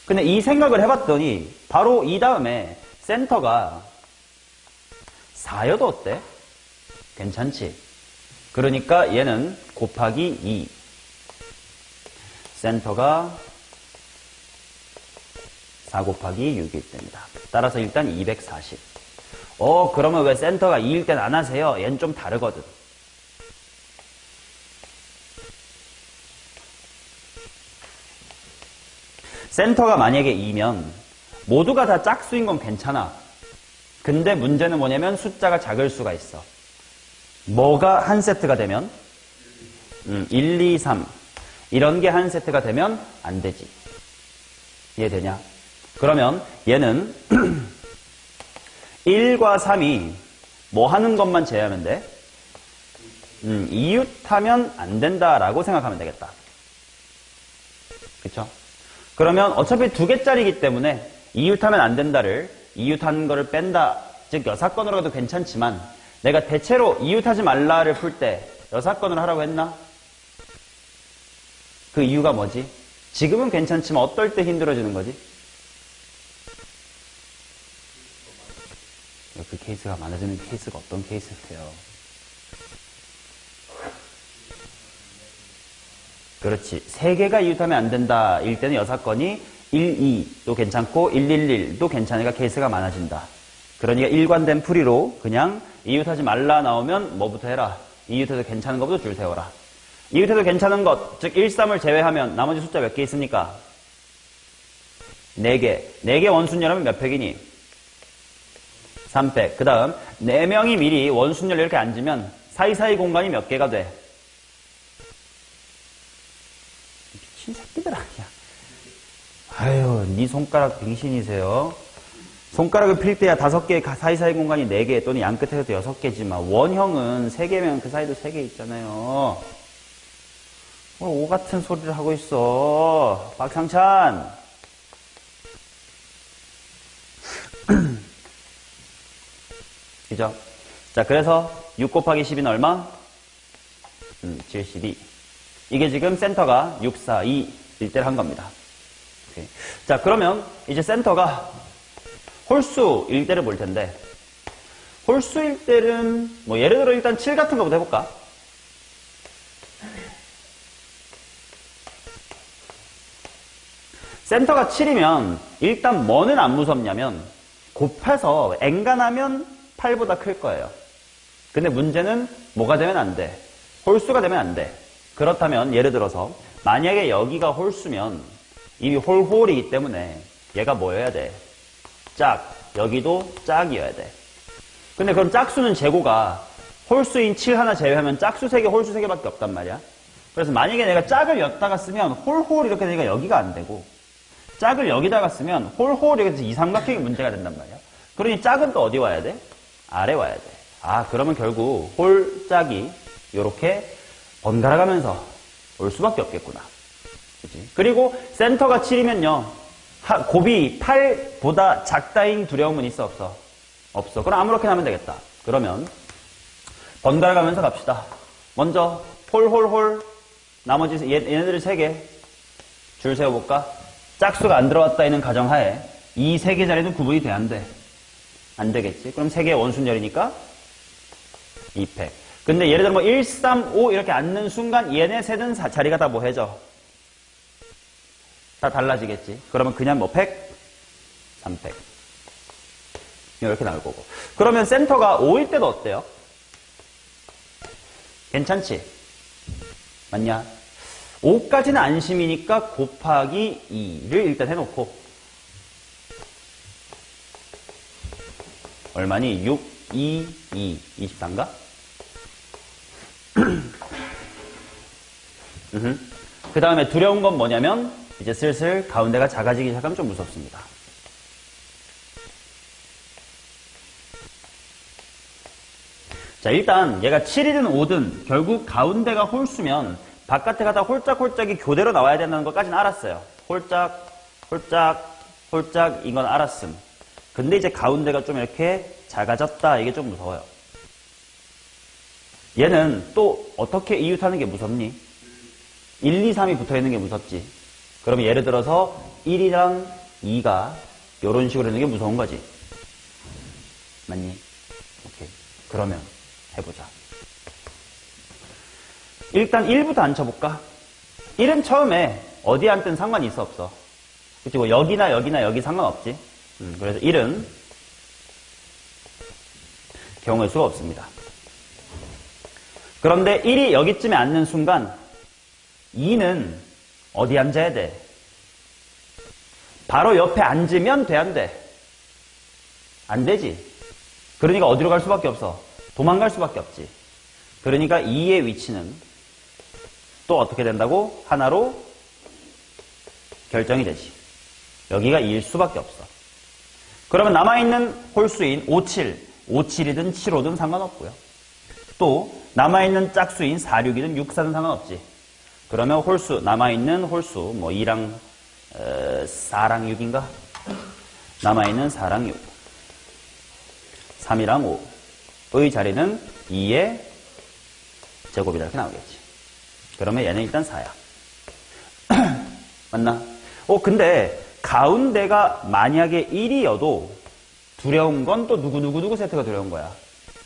근데 이 생각을 해봤더니 바로 이 다음에 센터가 4여도 어때? 괜찮지? 그러니까 얘는 곱하기 2. 센터가 4 곱하기 6이 됩니다. 따라서 일단 240. 그러면 왜 센터가 2일 땐 안 하세요? 얘는 좀 다르거든. 센터가 만약에 2면 모두가 다 짝수인 건 괜찮아. 근데 문제는 뭐냐면 숫자가 작을 수가 있어. 뭐가 한 세트가 되면? 1, 2, 3 이런 게 한 세트가 되면 안 되지. 이해되냐? 그러면 얘는 1과 3이 뭐 하는 것만 제외하면 돼? 이웃하면 안 된다라고 생각하면 되겠다. 그쵸? 그러면 어차피 2개짜리이기 때문에 이웃하면 안 된다를 이웃하는 거를 뺀다. 즉 여사건으로 가도 괜찮지만 내가 대체로 이웃하지 말라를 풀 때 여사건으로 하라고 했나? 그 이유가 뭐지? 지금은 괜찮지만 어떨 때 힘들어지는 거지? 그 케이스가 많아지는 케이스가 어떤 케이스세요? 그렇지. 3개가 이웃하면 안 된다. 일 때는 여사건이 1, 2도 괜찮고 1, 1, 1도 괜찮으니까 케이스가 많아진다. 그러니까 일관된 풀이로 그냥 이웃하지 말라 나오면 뭐부터 해라. 이웃해도 괜찮은 것부터 줄 세워라. 이웃해도 괜찮은 것, 즉 1, 3을 제외하면 나머지 숫자 몇 개 있습니까? 4개. 4개 원순열하면 몇 팩이니? 3팩. 그 다음 4명이 미리 원순열 이렇게 앉으면 사이사이 공간이 몇 개가 돼? 미친 새끼들 아니야. 아유, 네 손가락 빙신이세요. 손가락을 필 때야 5개 사이사이 공간이 4개 또는 양끝에서도 6개지만 원형은 3개면 그 사이도 3개 있잖아요. 오 같은 소리를 하고 있어. 박상찬. 그죠? 자, 그래서 6 곱하기 10은 얼마? 72. 이게 지금 센터가 6, 4, 2 일대를 한 겁니다. 오케이. 자, 그러면 이제 센터가 홀수 일대를 볼 텐데, 홀수 일대는 뭐 예를 들어 일단 7 같은 거부터 해볼까? 센터가 7이면 일단 뭐는 안 무섭냐면 곱해서 n간하면 8보다 클 거예요. 근데 문제는 뭐가 되면 안 돼? 홀수가 되면 안 돼. 그렇다면 예를 들어서 만약에 여기가 홀수면 이미 홀이기 때문에 얘가 뭐여야 돼? 짝. 여기도 짝이어야 돼. 근데 그럼 짝수는 재고가 홀수인 7 하나 제외하면 짝수 3개, 홀수 3개밖에 없단 말이야. 그래서 만약에 내가 짝을 여기다가 쓰면 홀 이렇게 되니까 여기가 안 되고, 짝을 여기다가 쓰면 홀 이렇게 돼서 이 삼각형이 문제가 된단 말이야. 그러니 짝은 또 어디 와야 돼? 아래 와야 돼. 아, 그러면 결국 홀 짝이 이렇게 번갈아 가면서 올 수밖에 없겠구나. 그치? 그리고 센터가 7이면요. 곱이 8보다 작다인 두려움은 있어 없어? 없어. 그럼 아무렇게나 하면 되겠다. 그러면 번갈아 가면서 갑시다. 먼저 홀 나머지 얘네들 3개 줄 세워볼까? 짝수가 안 들어왔다 있는 가정하에 이 3개 자리는 구분이 돼? 안 돼? 안 되겠지. 그럼 3개의 원순열이니까 2팩. 근데 예를 들어 뭐 1, 3, 5 이렇게 앉는 순간 얘네 셋은 자리가 다 뭐 해져? 다 달라지겠지. 그러면 그냥 뭐 팩? 3팩. 이렇게 나올 거고. 그러면 센터가 5일 때도 어때요? 괜찮지? 맞냐? 5까지는 안심이니까 곱하기 2를 일단 해놓고 얼마니? 6, 2, 24인가? 그 다음에 두려운 건 뭐냐면 이제 슬슬 가운데가 작아지기 시작하면 좀 무섭습니다. 자, 일단 얘가 7이든 5든 결국 가운데가 홀수면 바깥에가 다 홀짝홀짝이 교대로 나와야 된다는 것까지는 알았어요. 홀짝 이건 알았음. 근데 이제 가운데가 좀 이렇게 작아졌다. 이게 좀 무서워요. 얘는 또 어떻게 이웃하는 게 무섭니? 1, 2, 3이 붙어있는 게 무섭지. 그러면 예를 들어서 1이랑 2가 이런 식으로 있는 게 무서운 거지. 맞니? 오케이. 그러면 해보자. 일단 1부터 앉혀볼까? 1은 처음에 어디 앉든 상관이 있어 없어? 그치? 뭐 여기나 여기 상관없지? 그래서 1은 경우의 수가 없습니다. 그런데 1이 여기쯤에 앉는 순간 2는 어디 앉아야 돼? 바로 옆에 앉으면 돼, 안 돼? 안 되지. 그러니까 어디로 갈 수밖에 없어? 도망갈 수밖에 없지. 그러니까 2의 위치는 또 어떻게 된다고? 하나로 결정이 되지. 여기가 2일 수밖에 없어. 그러면 남아있는 홀수인 5, 7, 5, 7이든 7, 5든 상관없고요. 또 남아있는 짝수인 4, 6이든 6, 4든 상관없지. 그러면 홀수, 남아있는 홀수, 뭐 2랑 4랑 6인가? 남아있는 4랑 6, 3이랑 5의 자리는 2의 제곱이다 이렇게 나오겠지. 그러면 얘는 일단 4야. 맞나? 근데 가운데가 만약에 1이어도 두려운 건 또 누구 세트가 두려운 거야?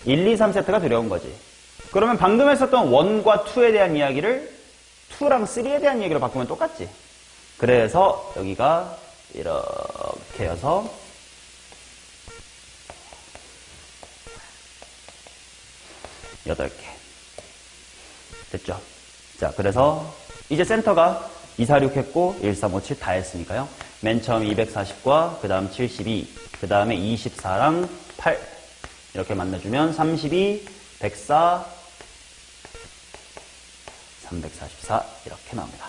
1, 2, 3 세트가 두려운 거지. 그러면 방금 했었던 1과 2에 대한 이야기를 2랑 3에 대한 얘기로 바꾸면 똑같지. 그래서 여기가 이렇게 해서 8개. 됐죠? 자, 그래서 이제 센터가 2, 4, 6 했고 1, 3, 5, 7 다 했으니까요. 맨 처음 240과 그 다음 72, 그 다음에 24랑 8 이렇게 만나주면 32, 104, 344 이렇게 나옵니다.